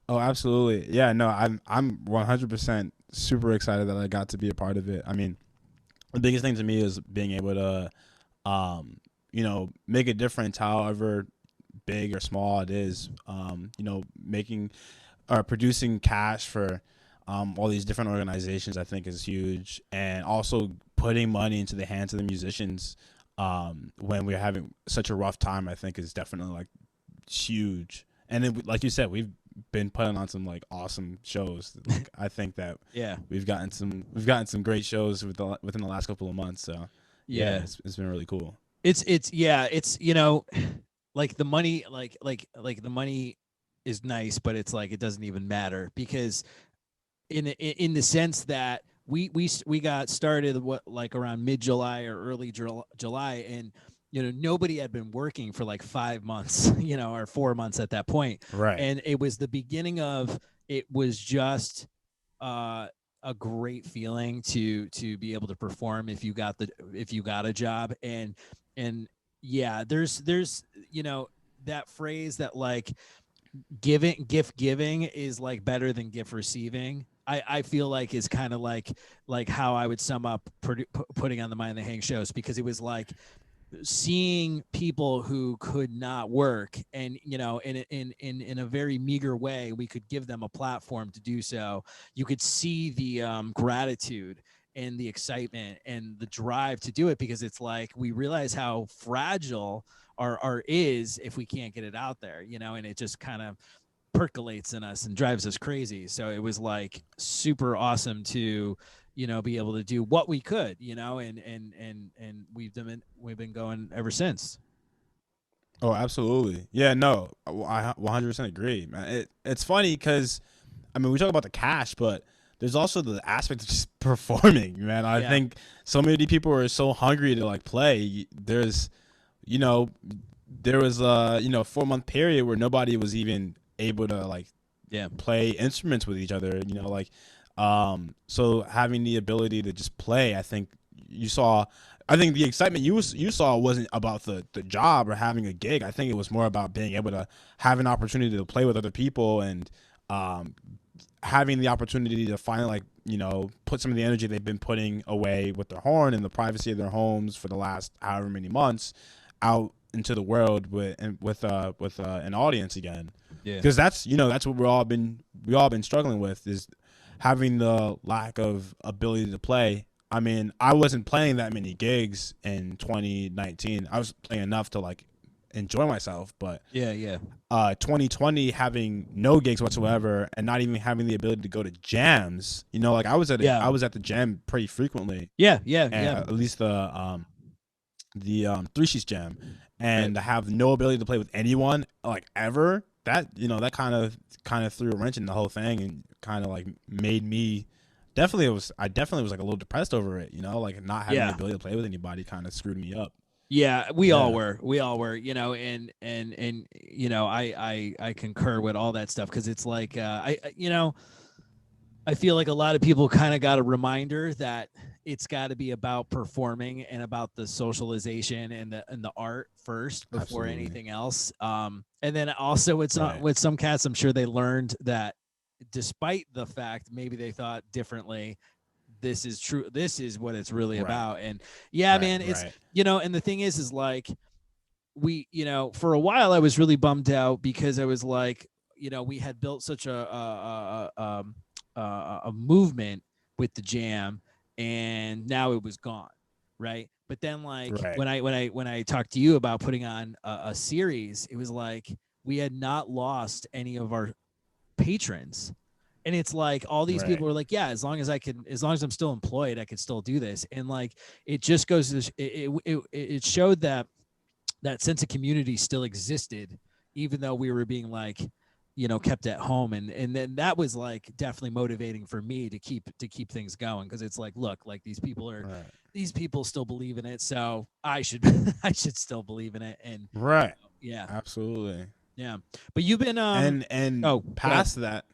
Oh, absolutely. Yeah, no, I'm 100% super excited that I got to be a part of it. I mean, the biggest thing to me is being able to, make a difference, however big or small it is, you know, making or producing cash for all these different organizations, I think is huge. And also putting money into the hands of the musicians when we're having such a rough time, I think is definitely like huge. And then, like you said, we've been putting on some like awesome shows. Like, I think that we've gotten some great shows within the last couple of months. So it's been really cool. It's you know, like the money, like the money is nice, but it's like it doesn't even matter, because in the sense that we got started like around mid-July or early July, and you know, nobody had been working for like 5 months, you know, or 4 months at that point. Right. And it was the beginning of, it was just a great feeling to be able to perform if you got a job. And yeah, there's, you know, that phrase that like gift giving is like better than gift receiving. I feel like is kind of like how I would sum up putting on the Mind the Hang shows, because it was like seeing people who could not work, and you know, in a very meager way, we could give them a platform to do so. You could see the gratitude and the excitement and the drive to do it, because it's like we realize how fragile our art is if we can't get it out there, you know, and it just kind of percolates in us and drives us crazy. So it was like super awesome to, you know, be able to do what we could, you know, and we've been going ever since. Oh, absolutely. Yeah, no, I 100% agree, man. It's funny because, I mean, we talk about the cash, but there's also the aspect of just performing, man. I think so many people are so hungry to like play. There's, you know, there was a 4-month period where nobody was even able to like play instruments with each other, you know, like so having the ability to just play, I think the excitement you saw wasn't about the job or having a gig. I think it was more about being able to have an opportunity to play with other people, and having the opportunity to finally, like, you know, put some of the energy they've been putting away with their horn in the privacy of their homes for the last however many months out into the world with an audience again. Yeah, because that's what we all been struggling with, is having the lack of ability to play. I mean, I wasn't playing that many gigs in 2019. I was playing enough to like enjoy myself, but 2020 having no gigs whatsoever and not even having the ability to go to jams. You know, like I was at the jam pretty frequently. At least the Three Sheets jam, and to have no ability to play with anyone like ever. That, you know, that kind of threw a wrench in the whole thing, and kind of like made me I definitely was like a little depressed over it, you know, like not having the ability to play with anybody kind of screwed me up. Yeah, we all were, you know, and you know, I concur with all that stuff, because it's like I feel like a lot of people kind of got a reminder that it's got to be about performing and about the socialization and the art first before anything else. And then also with some cats, I'm sure they learned that despite the fact maybe they thought differently, this is true. This is what it's really about. And man, it's, you know, and the thing is like we, you know, for a while I was really bummed out, because I was like, you know, we had built such a movement with the jam, and now it was gone, right? But then like when I talked to you about putting on a series, it was like we had not lost any of our patrons, and it's like all these people were like, as long as I'm still employed, I could still do this. And like it just goes to it showed that sense of community still existed, even though we were being like, you know, kept at home. And then that was like definitely motivating for me to keep things going, because it's like, look, like these people still believe in it, so I should still believe in it. And absolutely. But you've been past that.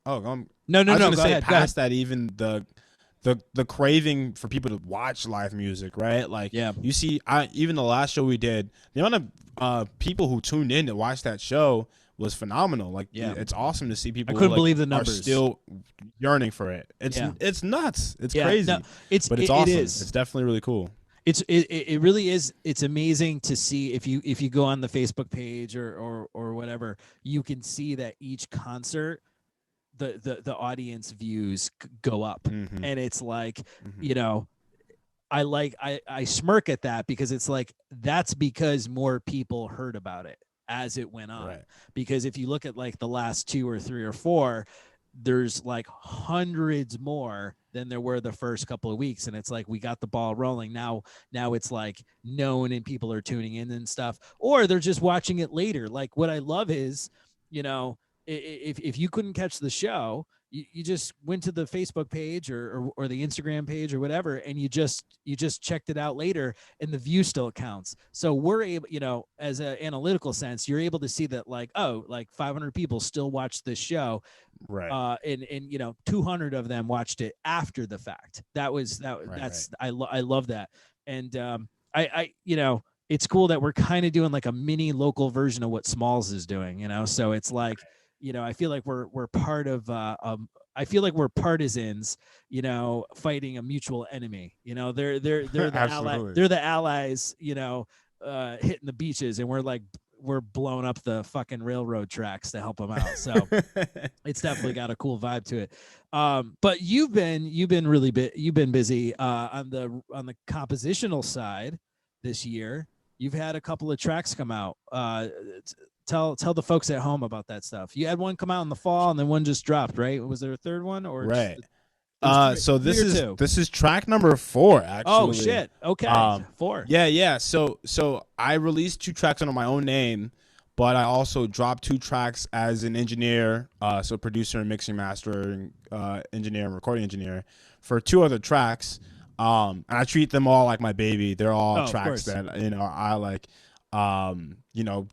I was gonna say past that, even the craving for people to watch live music, right? Like, you see, even the last show we did, the amount of people who tuned in to watch that show was phenomenal. Like, it's awesome to see people. I couldn't who, like, believe the numbers. Are still yearning for it. It's nuts. It's crazy. No, it's awesome. It is. It's definitely really cool. It really is. It's amazing to see if you go on the Facebook page or whatever, you can see that each concert the audience views go up, and it's like, I smirk at that because it's like that's because more people heard about it as it went on. Right. Because if you look at like the last 2 or 3 or 4, there's like hundreds more than there were the first couple of weeks, and it's like we got the ball rolling now. It's like known and people are tuning in and stuff, or they're just watching it later. Like what I love is, if you couldn't catch the show, you just went to the Facebook page or the Instagram page or whatever, and you just checked it out later, and the view still counts. So we're able, as an analytical sense, you're able to see that like, oh, like 500 people still watched this show, right? And 200 of them watched it after the fact. That's I love that, and I it's cool that we're kind of doing like a mini local version of what Smalls is doing, so it's like. I feel like we're part of. I feel like we're partisans, fighting a mutual enemy. They're the they're the allies. Hitting the beaches, and we're blowing up the fucking railroad tracks to help them out. So it's definitely got a cool vibe to it. But you've been really you've been busy on the compositional side this year. You've had a couple of tracks come out. Tell the folks at home about that stuff. You had one come out in the fall, and then one just dropped, right? Was there a third one, or right? So this is track number 4, actually. Oh shit! Okay, 4. Yeah. So I released 2 tracks under my own name, but I also dropped 2 tracks as an engineer, so producer and mixing master, engineer and recording engineer for 2 other tracks. And I treat them all like my baby. They're all tracks that I like.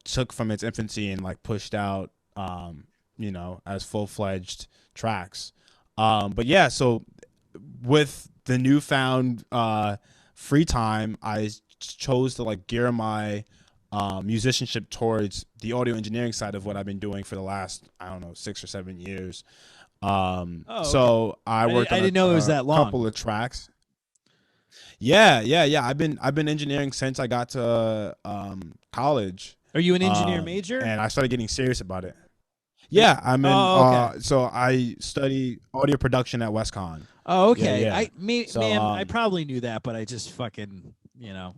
Took from its infancy and like pushed out, as full-fledged tracks. But yeah, so with the newfound free time, I chose to like gear my musicianship towards the audio engineering side of what I've been doing for the last, 6 or 7 years. So I worked on I didn't know it was that long. Couple of tracks. Yeah. I've been engineering since I got to college. Are you an engineer major? And I started getting serious about it. Yeah, I'm in. Okay. So I study audio production at WestCon. Oh, okay. Yeah. I probably knew that, but I just fucking, I'm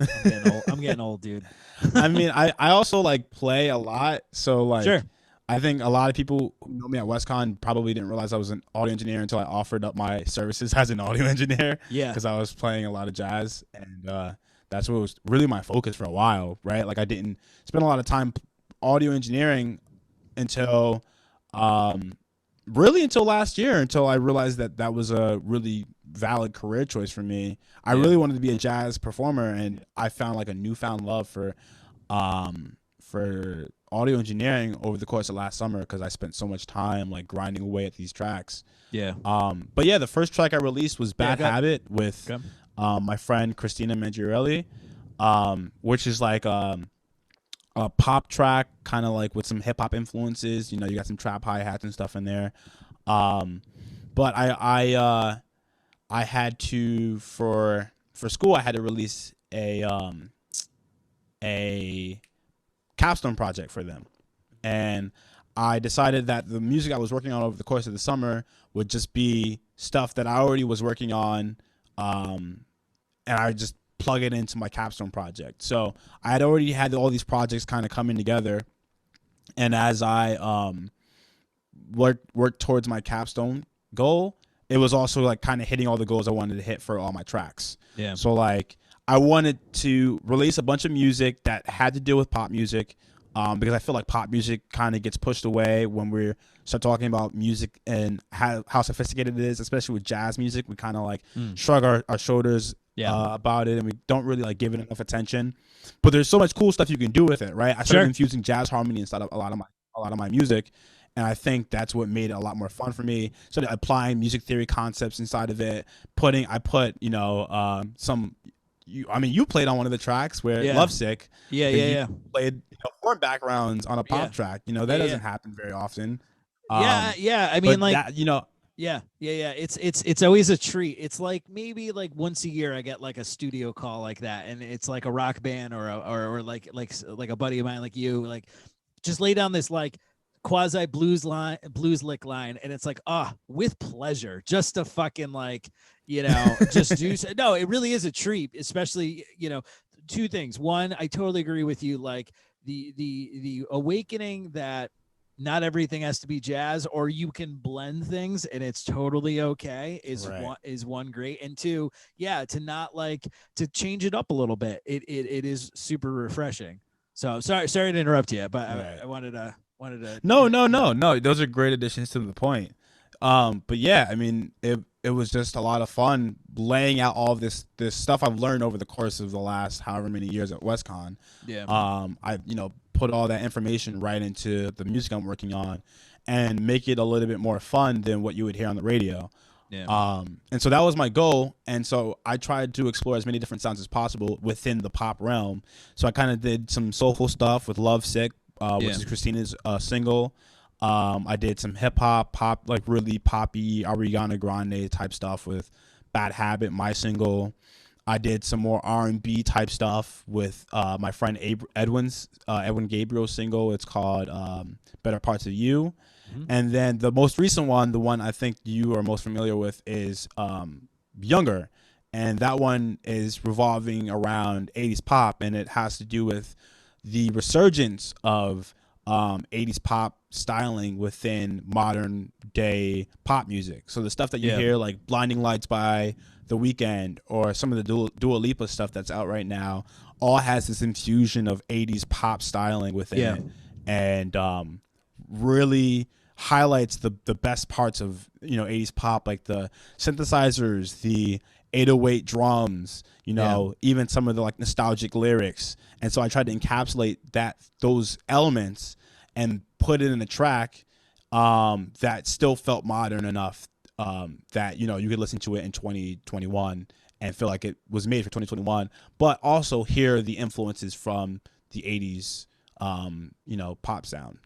getting old, dude. I mean, I also like play a lot, so like. Sure. I think a lot of people who know me at WestCon probably didn't realize I was an audio engineer until I offered up my services as an audio engineer. Yeah. Because I was playing a lot of jazz, and that's what was really my focus for a while, right? Like I didn't spend a lot of time audio engineering until last year, until I realized that was a really valid career choice for me. I really wanted to be a jazz performer, and I found like a newfound love for audio engineering over the course of last summer because I spent so much time like grinding away at these tracks. Yeah. But yeah, the first track I released was Bad Habit with my friend Christina Mangiarelli, which is like a pop track, kind of like with some hip hop influences. You got some trap hi-hats and stuff in there. But I had to for school I had to release a capstone project for them, and I decided that the music I was working on over the course of the summer would just be stuff that I already was working on, and I just plug it into my capstone project. So I had already had all these projects kind of coming together, and as I worked towards my capstone goal, it was also like kind of hitting all the goals I wanted to hit for all my tracks. Yeah. So like I wanted to release a bunch of music that had to deal with pop music, because I feel like pop music kind of gets pushed away when we start talking about music and how sophisticated it is, especially with jazz music. We kind of like shrug our shoulders about it, and we don't really like give it enough attention. But there's so much cool stuff you can do with it, right? I started infusing jazz harmony inside of a lot of my music, and I think that's what made it a lot more fun for me. Started applying music theory concepts inside of it. I put some. You played on one of the tracks where Lovesick. Yeah. Played horn backgrounds on a pop track. That doesn't happen very often. I mean, like that, Yeah. It's always a treat. It's like maybe like once a year I get like a studio call like that, and it's like a rock band or like a buddy of mine like you, like just lay down this like quasi blues lick line, and it's like, with pleasure, just to fucking like, just do so. No, it really is a treat, especially, two things. One, I totally agree with you, like the awakening that not everything has to be jazz, or you can blend things and it's totally okay, is Right. one great. And two, yeah, to not like to change it up a little bit. It is super refreshing. So sorry to interrupt you, but Right. I wanted to No. Those are great additions to the point. But yeah, I mean, it was just a lot of fun laying out all of this stuff I've learned over the course of the last however many years at WestCon. Yeah. I put all that information right into the music I'm working on, and make it a little bit more fun than what you would hear on the radio. Yeah. And so that was my goal. And so I tried to explore as many different sounds as possible within the pop realm. So I kind of did some soulful stuff with Love Sick, which is Christina's single. I did some hip hop, pop, like really poppy Ariana Grande type stuff with Bad Habit, my single. I did some more R&B type stuff with my friend Edwin Gabriel's single. It's called Better Parts of You. Mm-hmm. And then the most recent one, the one I think you are most familiar with, is Younger. And that one is revolving around 80s pop, and it has to do with the resurgence of 80s pop styling within modern day pop music. So the stuff that you hear, like Blinding Lights by The Weeknd, or some of the Dua Lipa stuff that's out right now, all has this infusion of 80s pop styling within it, and really highlights the best parts of 80s pop, like the synthesizers, the 808 drums, even some of the like nostalgic lyrics. And so I tried to encapsulate those elements and put it in a track that still felt modern enough that you could listen to it in 2021 and feel like it was made for 2021, but also hear the influences from the 80s pop sound.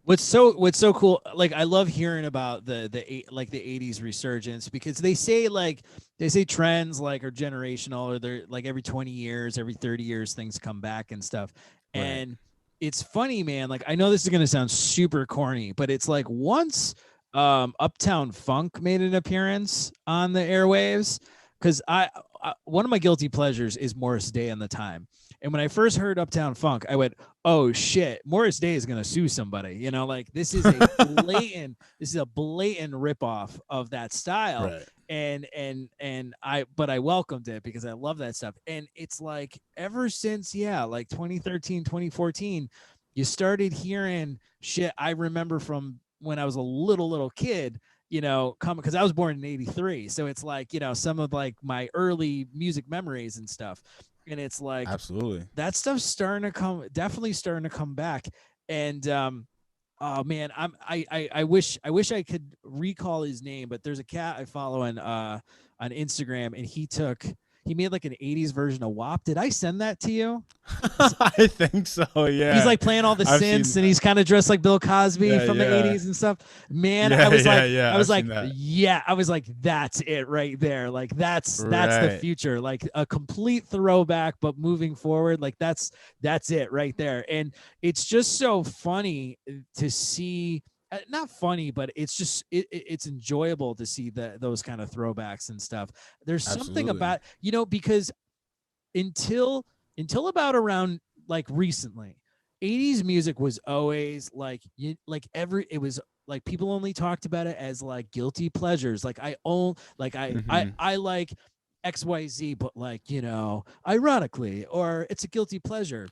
What's so cool, like I love hearing about the 80s resurgence, because they say trends like are generational, or they're like every 20 years, every 30 years things come back and stuff. Right. And it's funny, man, like I know this is going to sound super corny, but it's like once Uptown Funk made an appearance on the airwaves, because I one of my guilty pleasures is Morris Day and the Time. And when I first heard Uptown Funk, I went, "Oh shit, Morris Day is gonna sue somebody." Like this is a blatant ripoff of that style. Right. And I welcomed it because I love that stuff. And it's like ever since, like 2013, 2014, you started hearing shit I remember from when I was a little kid. Because I was born in '83, so it's like some of like my early music memories and stuff. And it's like, absolutely, that stuff's definitely starting to come back. And oh man, I wish I could recall his name, but there's a cat I follow on Instagram, and he made like an 80s version of WAP. Did I send that to you? I think so, yeah. He's like playing all the synths, and he's kind of dressed like Bill Cosby from the 80s and stuff. Man, I was like, that's it right there. Like that's the future. Like a complete throwback, but moving forward, like that's it right there. And it's just so funny to see. Not funny, but it's just it's enjoyable to see those kind of throwbacks and stuff. There's something about because until about around like recently, 80s music was always like it was like people only talked about it as like guilty pleasures. Like I like XYZ, but like ironically, or it's a guilty pleasure.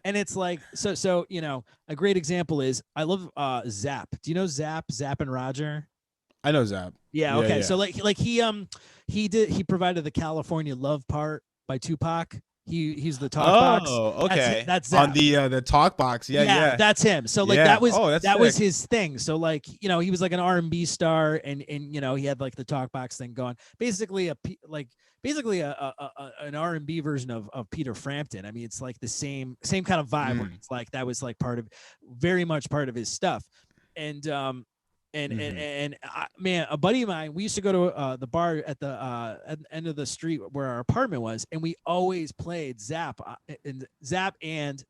And it's like so a great example is I love Zapp. Do you know Zapp and Roger? I know Zapp. Yeah, okay. So like he provided the California Love part by Tupac. He's the talk box. Oh, okay. That's Zapp. On the talk box. Yeah. That's him. So like that was his thing. So like he was like an R&B star, and he had like the talk box thing going. Basically an R&B version of Peter Frampton. I mean, it's like the same kind of vibe. Where it's like that was like very much part of his stuff. And And man, a buddy of mine, we used to go to the bar at the end of the street where our apartment was, and we always played Zap and Zap and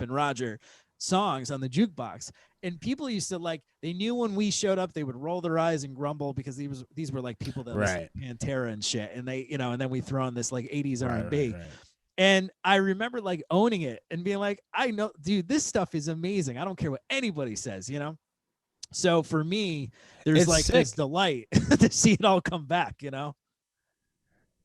Roger songs on the jukebox. And people used to like, they knew when we showed up, they would roll their eyes and grumble because these were like people that listened to Pantera and shit, and they, you know, and then we throw on this like 80s R&B. Right. And I remember like owning it and being like, I know, dude, this stuff is amazing. I don't care what anybody says, you know? So for me, there's it's like sick. This delight to see it all come back, you know?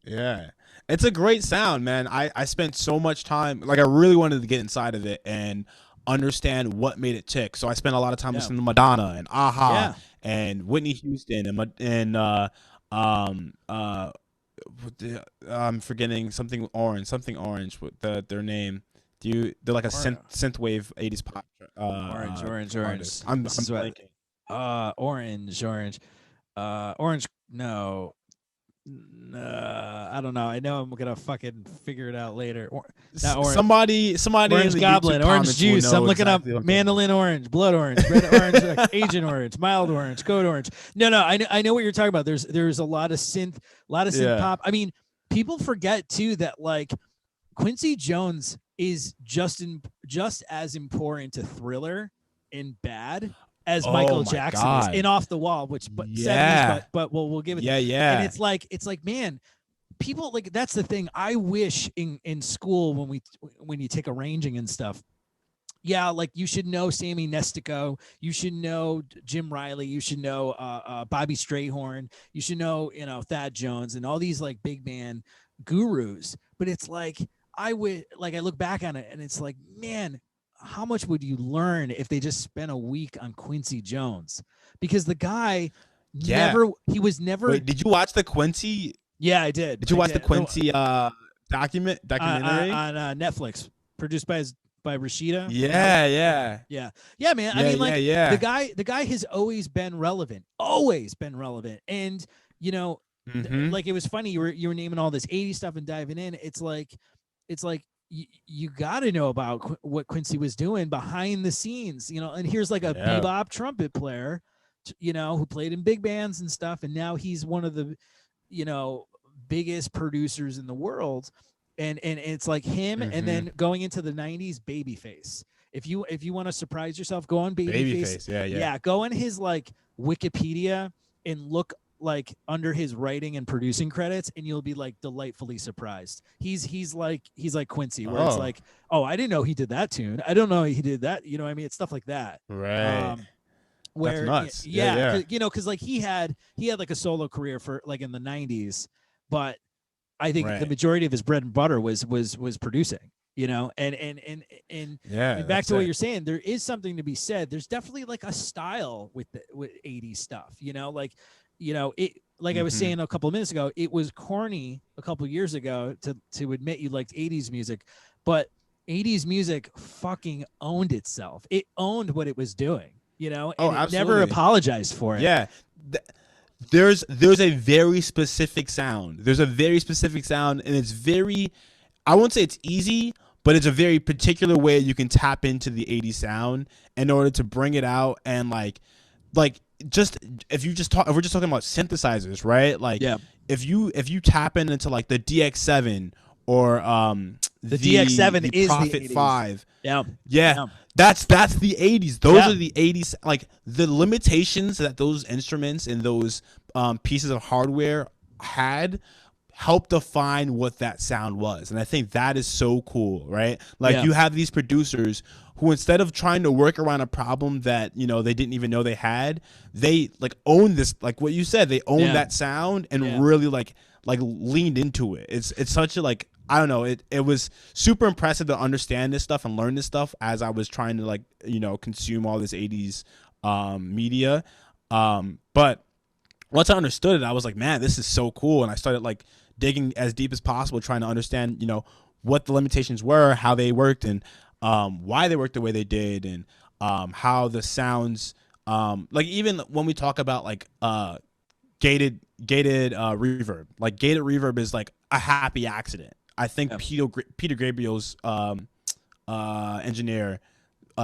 Yeah. It's a great sound, man. I spent so much time, like I really wanted to get inside of it and understand what made it tick. So I spent a lot of time listening to Madonna and Aha and Whitney Houston and I'm forgetting something orange with their name. They're like a synthwave 80s pop. Orange. I'm blanking. Orange. No, I don't know. I know I'm gonna fucking figure it out later. Somebody Orange Goblin, Orange Juice. I'm looking exactly up Mandolin Orange, Blood Orange, Red Orange, Agent Orange, Mild Orange, Code Orange. No, I know what you're talking about. There's a lot of synth pop. I mean, people forget too that like Quincy Jones is just as important to Thriller and Bad as Michael Jackson is in Off the Wall, which 70s, but we'll give it. Yeah. And it's like, man, people like, that's the thing. I wish in school when you take arranging and stuff, like you should know Sammy Nestico, you should know Jim Riley, you should know Bobby Strayhorn, you should know, you know, Thad Jones and all these like big band gurus. But it's like, I look back on it and it's like, man, how much would you learn if they just spent a week on Quincy Jones? Because the guy he was never. Wait, did you watch the Quincy? Yeah, I did. Did you watch the Quincy documentary on Netflix, produced by Rashida? Yeah, man. I mean, the guy has always been relevant, and you know, like it was funny. You were naming all this 80s stuff and diving in. It's like you got to know about what Quincy was doing behind the scenes, you know. And here's like a bebop trumpet player, you know, who played in big bands and stuff, and now he's one of the, you know, biggest producers in the world. And it's like him, and then going into the 90s, Babyface. If you want to surprise yourself, go on Babyface. Yeah. Go on his like Wikipedia and look like under his writing and producing credits, and you'll be like delightfully surprised. He's like Quincy, where it's like, oh, I didn't know he did that tune. I don't know he did that. You know what I mean? It's stuff like that. Right. Where that's nuts. You know, because like he had like a solo career for like in the 90s, but I think the majority of his bread and butter was producing. You know, and back to what you're saying, there is something to be said. There's definitely like a style with 80s stuff. You know, like. You know, it like I was saying a couple of minutes ago, it was corny a couple of years ago to admit you liked 80s music, but 80s music fucking owned itself. It owned what it was doing, you know, and it never apologized for it. Yeah. There's a very specific sound. There's a very specific sound, and it's very, I won't say it's easy, but it's a very particular way you can tap into the 80s sound in order to bring it out. And like just if we're just talking about synthesizers, right? Like if you tap into like the DX7 or the DX7 is Prophet the 80s. 5. Yeah. That's the 80s. Those are the 80s. Like the limitations that those instruments and those pieces of hardware had helped define what that sound was. And I think that is so cool, right? Like you have these producers who, instead of trying to work around a problem that, you know, they didn't even know they had, they like own this, like what you said, they own that sound and really like leaned into it. It's such a like, I don't know, it was super impressive to understand this stuff and learn this stuff as I was trying to like, you know, consume all this 80s media. But once I understood it, I was like, man, this is so cool. And I started like digging as deep as possible, trying to understand, you know, what the limitations were, how they worked, and why they worked the way they did, and how the sounds, like even when we talk about like gated reverb, like gated reverb is like a happy accident. I think Peter Gabriel's engineer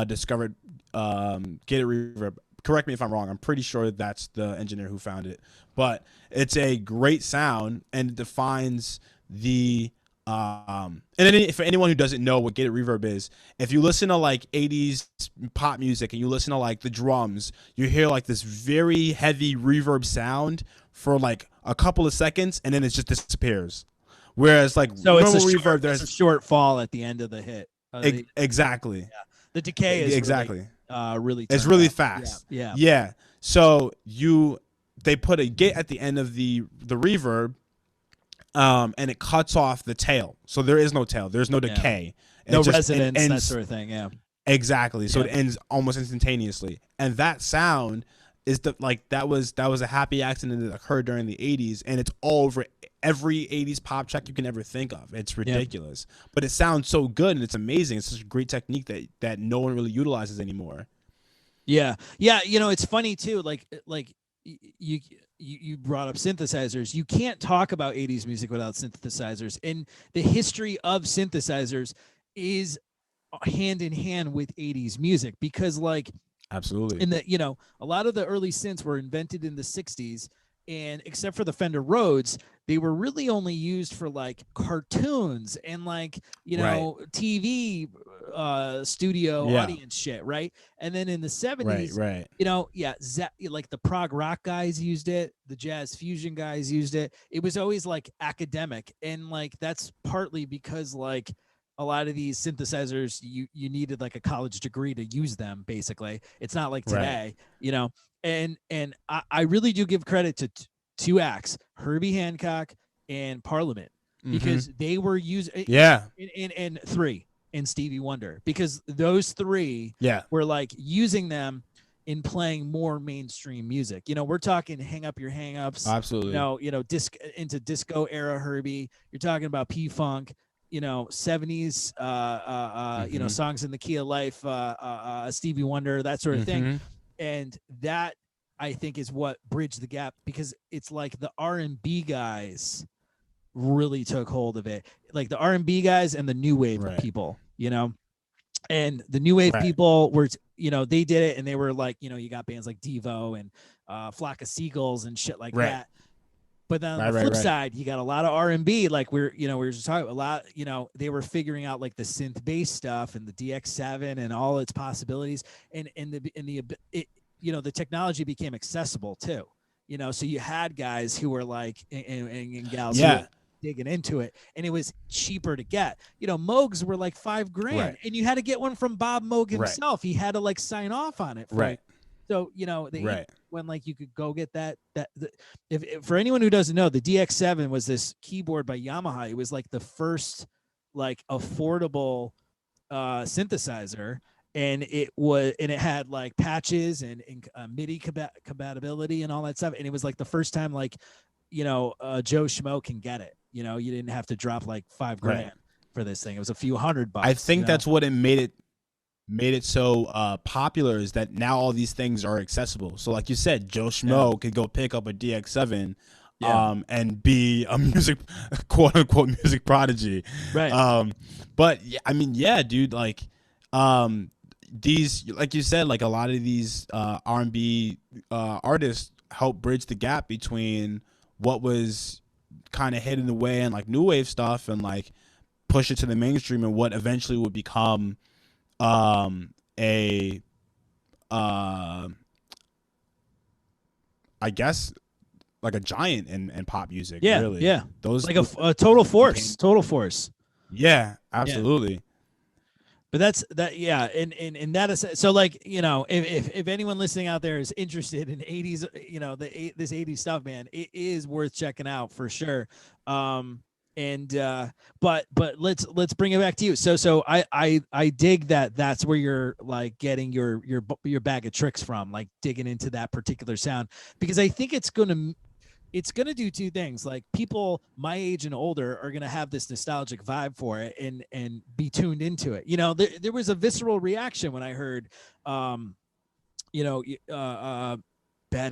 discovered gated reverb correct me if I'm wrong. I'm pretty sure that's the engineer who found it, but it's a great sound and it defines the for anyone who doesn't know what gated reverb is, if you listen to like 80s pop music and you listen to like the drums, you hear like this very heavy reverb sound for like a couple of seconds and then it just disappears. Whereas like so it's a reverb, there's a short fall at the end of the hit. Exactly. Yeah. The decay is exactly really it's really up. fast. Yeah. So they put a gate at the end of the reverb, and it cuts off the tail. So there is no tail. There's no decay. No resonance, that sort of thing. Yeah. Exactly. So it ends almost instantaneously. And that sound is that was a happy accident that occurred during the 80s, and it's all over every 80s pop track you can ever think of. It's ridiculous. But it sounds so good and it's amazing. It's such a great technique that no one really utilizes anymore. Yeah. Yeah, it's funny too, like you brought up synthesizers. You can't talk about 80s music without synthesizers. And the history of synthesizers is hand in hand with 80s music because like absolutely. in the a lot of the early synths were invented in the 60s, and except for the Fender Rhodes, they were really only used for like cartoons and like TV studio audience shit, right? And then in the 70s, right. Like the prog rock guys used it, the jazz fusion guys used it. It was always like academic, and like that's partly because like a lot of these synthesizers you needed like a college degree to use them. Basically, it's not like today, And I really do give credit to two acts, Herbie Hancock and Parliament, because they were used. And three and Stevie Wonder, because those three were like using them in playing more mainstream music. We're talking Hang Up Your Hang-Ups. Absolutely. Disc into disco era Herbie. You're talking about P-Funk. 70s, songs in the key of life, Stevie Wonder, that sort of thing. And that, I think, is what bridged the gap, because it's like the R&B guys really took hold of it. Like the R&B guys and the new wave people, and the new wave people were, they did it, and they were like, you got bands like Devo and Flock of Seagulls and shit like that. But then on the flip side, you got a lot of R&B, like we were just talking a lot, they were figuring out like the synth bass stuff and the DX7 and all its possibilities, and the technology became accessible too, so you had guys who were like, and gals who were digging into it, and it was cheaper to get. Moogs were like $5,000, and you had to get one from Bob Moog himself. He had to like sign off on it. So, when like you could go get if for anyone who doesn't know, the DX7 was this keyboard by Yamaha. It was like the first like affordable synthesizer, and it had like patches and MIDI compatibility and all that stuff. And it was like the first time like, Joe Schmo can get it. You didn't have to drop like $5,000 for this thing. It was a few $100. I think that's what it made it so popular, is that now all these things are accessible. So like you said, Joe Schmo could go pick up a DX7 and be a quote unquote music prodigy. But I mean, dude, like these, like you said, like a lot of these R&B artists help bridge the gap between what was kind of hidden away and like new wave stuff, and like push it to the mainstream, and what eventually would become I guess like a giant in pop music. Those like a total force. Yeah, absolutely. But that's that. And that is so, like, if anyone listening out there is interested in 80s, this 80s stuff, man, it is worth checking out for sure. But let's bring it back to you. So I dig that that's where you're like getting your bag of tricks from, like digging into that particular sound, because I think it's gonna do two things. Like, people my age and older are gonna have this nostalgic vibe for it and be tuned into it. There was a visceral reaction when I heard Bad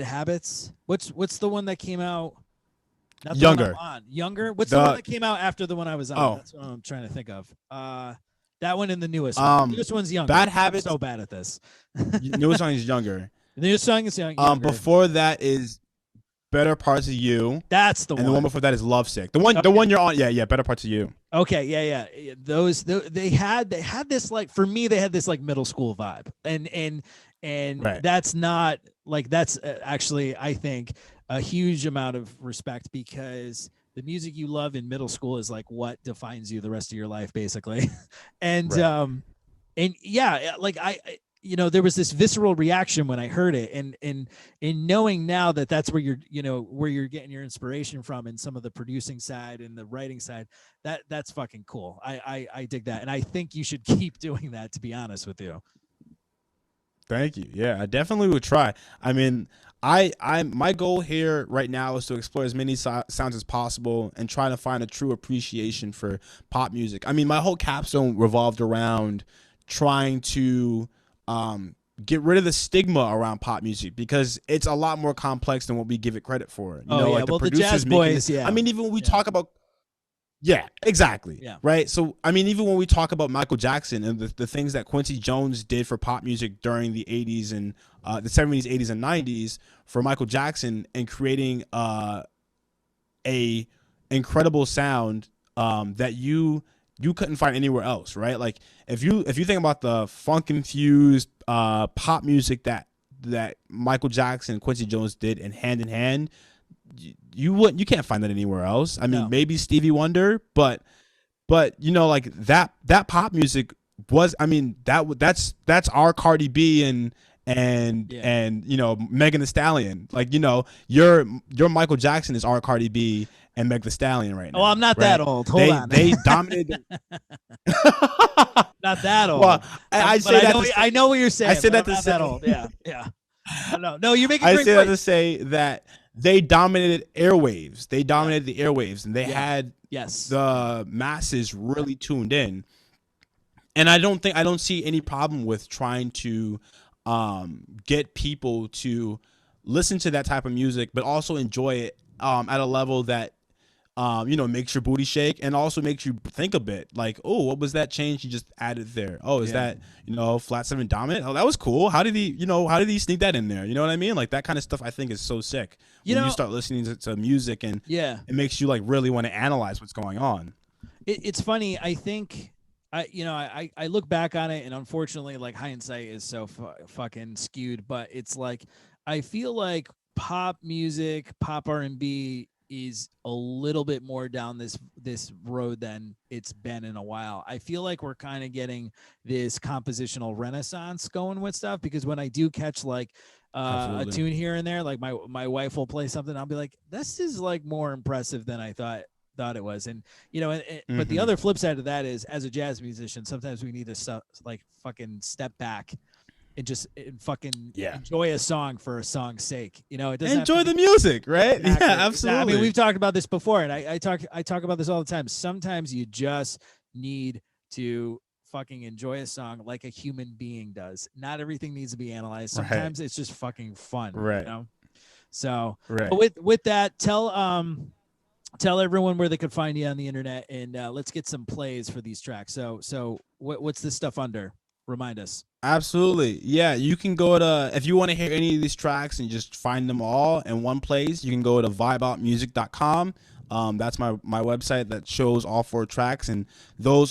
Habits. What's the one that came out? Not Younger. Younger. What's the one that came out after the one I was on? Oh. That's what I'm trying to think of. That one and the newest one. The newest one's Younger. Bad Habits. I'm so bad at this. Newest one is Younger. The song is young. Before that is Better Parts of You. That's the one. And the one before that is Lovesick. The one you're on. Yeah. Better Parts of You. Okay, yeah. They had this, like, for me, they had this like middle school vibe, and Right. that's not like, that's actually, I think, a huge amount of respect, because the music you love in middle school is like what defines you the rest of your life, basically. And Right. And yeah, like there was this visceral reaction when I heard it, and in knowing now that that's where you're getting your inspiration from, and some of the producing side and the writing side, that's fucking cool. I dig that, and I think you should keep doing that, to be honest with you. Thank you. Yeah, I definitely would try. I mean, my goal here right now is to explore as many sounds as possible and try to find a true appreciation for pop music. I mean, my whole capstone revolved around trying to get rid of the stigma around pop music, because it's a lot more complex than what we give it credit for. Like the Jazz Boys. I mean, even when we talk about, yeah, exactly. Yeah. Right. So, I mean, even when we talk about Michael Jackson and the things that Quincy Jones did for pop music during the 80s and the 70s, 80s, and 90s for Michael Jackson, and creating a incredible sound that you couldn't find anywhere else. Right. Like if you think about the funk infused pop music that Michael Jackson and Quincy Jones did in hand, you can't find that anywhere else. I mean, maybe Stevie Wonder, but like that pop music was, I mean, that's our Cardi B and Megan Thee Stallion. Like, your Michael Jackson is our Cardi B and Meg Thee Stallion right now. Oh, I'm not that old. Hold on. They dominated. Not that old. Well, I know what you're saying. I say that to not say that old. Yeah. No, you're making. I great say point. that to say that they dominated airwaves. They dominated the airwaves, and they had the masses really tuned in. And I don't see any problem with trying to get people to listen to that type of music, but also enjoy it at a level that makes your booty shake, and also makes you think a bit. Like, oh, what was that change you just added there? Oh, is that flat 7 dominant? Oh, that was cool. How did he sneak that in there? You know what I mean? Like, that kind of stuff I think is so sick. When you start listening to music, and it makes you like really want to analyze what's going on. It's funny. I think I look back on it, and unfortunately, like, hindsight is so fucking skewed. But it's like, I feel like pop music, pop R&B is a little bit more down this road than it's been in a while. I feel like we're kind of getting this compositional renaissance going with stuff, because when I do catch like a tune here and there, like my wife will play something, I'll be like, this is like more impressive than I thought it was. And but the other flip side of that is, as a jazz musician, sometimes we need to like fucking step back and just fucking enjoy a song for a song's sake. It doesn't enjoy the music, right? Accurate. Yeah, absolutely. I mean, we've talked about this before, and I talk about this all the time. Sometimes you just need to fucking enjoy a song like a human being does. Not everything needs to be analyzed. Sometimes it's just fucking fun, right? So but with that, tell everyone where they could find you on the internet, and let's get some plays for these tracks. So what's this stuff under? Remind us. Absolutely. Yeah, you can go to, if you want to hear any of these tracks and just find them all in one place, you can go to vibeoutmusic.com. That's my website that shows all 4 tracks, and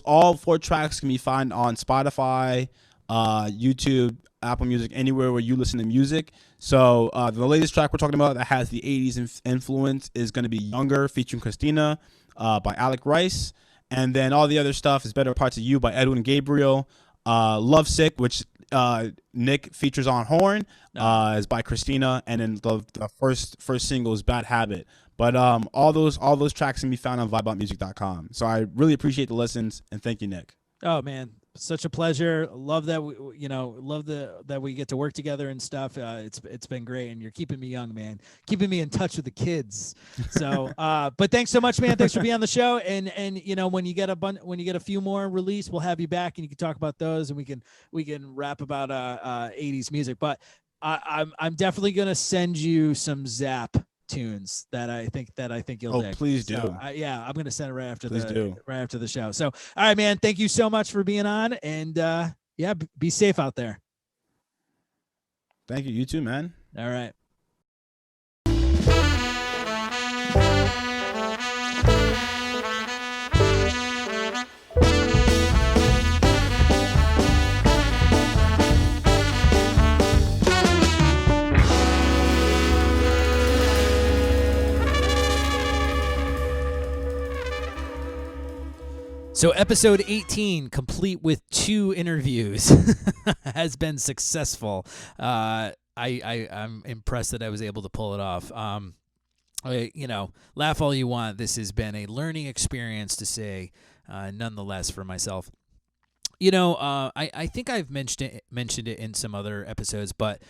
all 4 tracks can be found on Spotify, YouTube, Apple Music, anywhere where you listen to music. So the latest track we're talking about that has the 80s influence is going to be Younger featuring Christina by Alec Rice. And then all the other stuff is Better Parts of You by Edwin Gabriel. Lovesick, which Nick features on horn, is by Christina, and then the first single is Bad Habit. But all those tracks can be found on vibeoutmusic.com. So I really appreciate the listens, and thank you, Nick. Oh man, such a pleasure. Love that that we get to work together and stuff. It's been great, and you're keeping me young, man. Keeping me in touch with the kids. So, but thanks so much, man. Thanks for being on the show. And when you get a few more released, we'll have you back, and you can talk about those, and we can rap about 80s music. But I'm definitely gonna send you some Zap tunes that I think you'll dig. Please do. So, I'm gonna send it right after the show. So, all right, man, thank you so much for being on, and be safe out there. Thank you. You too, man. All right. So episode 18, complete with 2 interviews, has been successful. I'm impressed that I was able to pull it off. Laugh all you want. This has been a learning experience, to say, nonetheless, for myself. I think I've mentioned it in some other episodes, but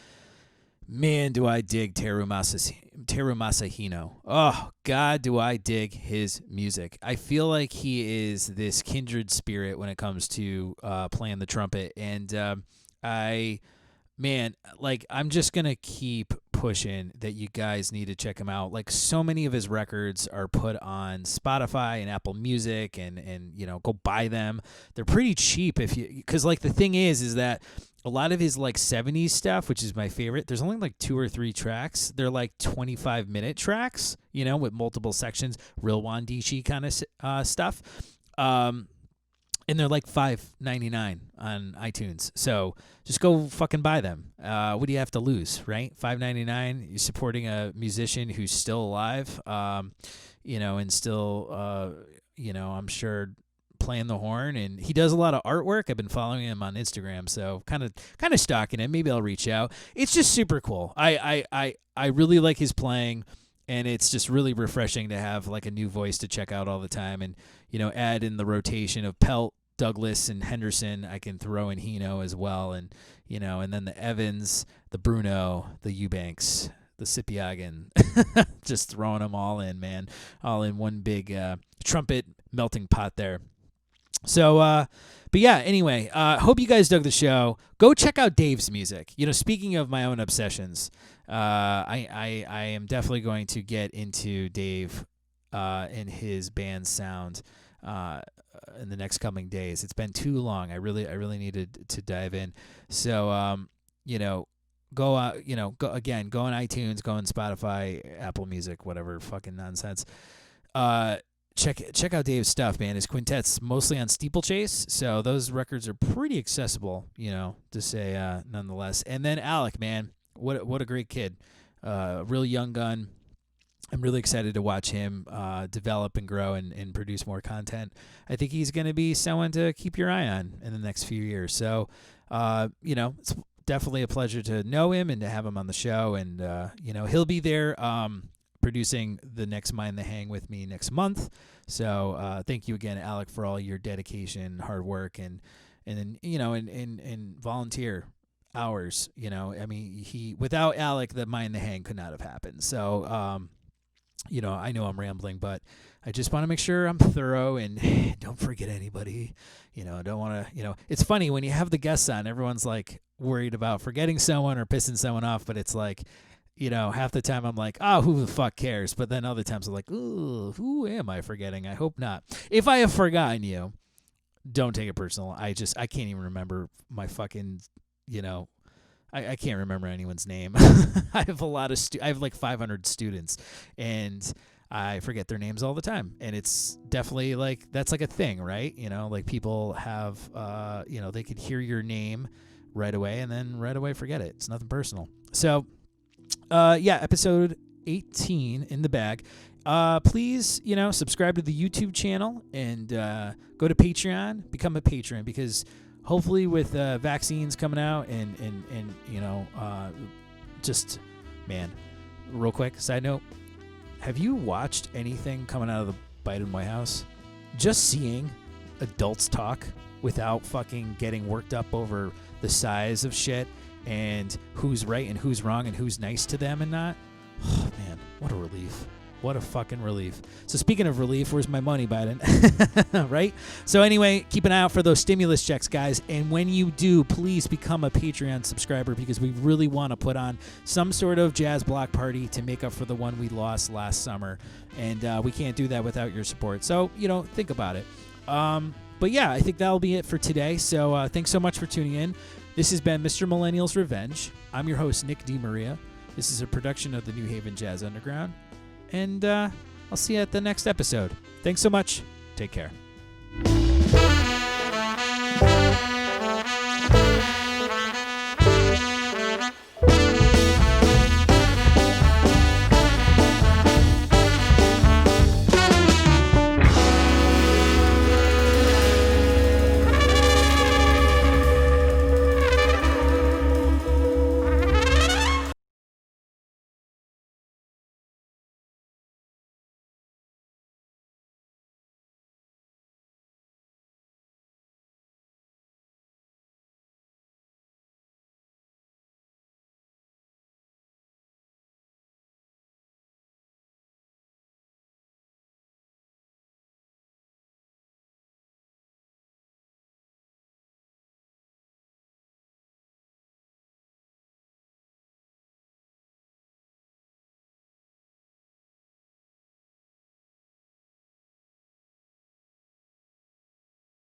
man, do I dig Teru Masahino. Oh, God, do I dig his music. I feel like he is this kindred spirit when it comes to playing the trumpet. And I'm just going to keep pushing that you guys need to check him out. Like, so many of his records are put on Spotify and Apple Music, and go buy them. They're pretty cheap because like the thing is that a lot of his like 70s stuff, which is my favorite, there's only like 2 or 3 tracks. They're like 25-minute tracks, with multiple sections, real Wandishi kind of stuff. And they're like $5.99 on iTunes. So just go fucking buy them. What do you have to lose, right? $5.99. You're supporting a musician who's still alive, and still, I'm sure playing the horn, and he does a lot of artwork. I've been following him on Instagram, so kind of stalking him. Maybe I'll reach out. It's just super cool. I really like his playing, and it's just really refreshing to have like a new voice to check out all the time, and add in the rotation of Pelt, Douglas, and Henderson. I can throw in Hino as well, and and then the Evans, the Bruno, the Eubanks, the Sipiagin, just throwing them all in, man, all in one big trumpet melting pot there. So, but yeah, anyway, hope you guys dug the show. Go check out Dave's music. Speaking of my own obsessions, I am definitely going to get into Dave and his band's sound in the next coming days. It's been too long. I really needed to dive in. So, go out, go on iTunes, go on Spotify, Apple Music, whatever fucking nonsense. Check out Dave's stuff, man. His quintet's mostly on Steeplechase, so those records are pretty accessible, to say, nonetheless. And then Alec, man, what a great kid, real young gun. I'm really excited to watch him develop and grow and produce more content. I think he's going to be someone to keep your eye on in the next few years. So, it's definitely a pleasure to know him and to have him on the show. And he'll be there producing the next Mind the Hang with me next month. So thank you again, Alec, for all your dedication, hard work, and volunteer hours. Without Alec, the Mind the Hang could not have happened. So I know I'm rambling, but I just want to make sure I'm thorough and don't forget anybody. Don't want to. It's funny when you have the guests on, everyone's like worried about forgetting someone or pissing someone off, but it's like, half the time I'm like, oh, who the fuck cares? But then other times I'm like, ooh, who am I forgetting? I hope not. If I have forgotten you, don't take it personal. I can't even remember my fucking, I can't remember anyone's name. I have I have like 500 students, and I forget their names all the time. And it's definitely like, that's like a thing, right? Like people have, they could hear your name right away and then right away forget it. It's nothing personal. So, episode 18 in the bag. Please, subscribe to the YouTube channel and go to Patreon, become a patron, because hopefully with vaccines coming out and just, man, real quick, side note, have you watched anything coming out of the Biden White House? Just seeing adults talk without fucking getting worked up over the size of shit and who's right and who's wrong and who's nice to them and not. Oh, man, what a relief. What a fucking relief. So speaking of relief, where's my money, Biden? Right? So anyway, keep an eye out for those stimulus checks, guys. And when you do, please become a Patreon subscriber, because we really want to put on some sort of jazz block party to make up for the one we lost last summer. And we can't do that without your support. So, think about it. But yeah, I think that'll be it for today. So thanks so much for tuning in. This has been Mr. Millennial's Revenge. I'm your host, Nick DeMaria. This is a production of the New Haven Jazz Underground. And I'll see you at the next episode. Thanks so much. Take care.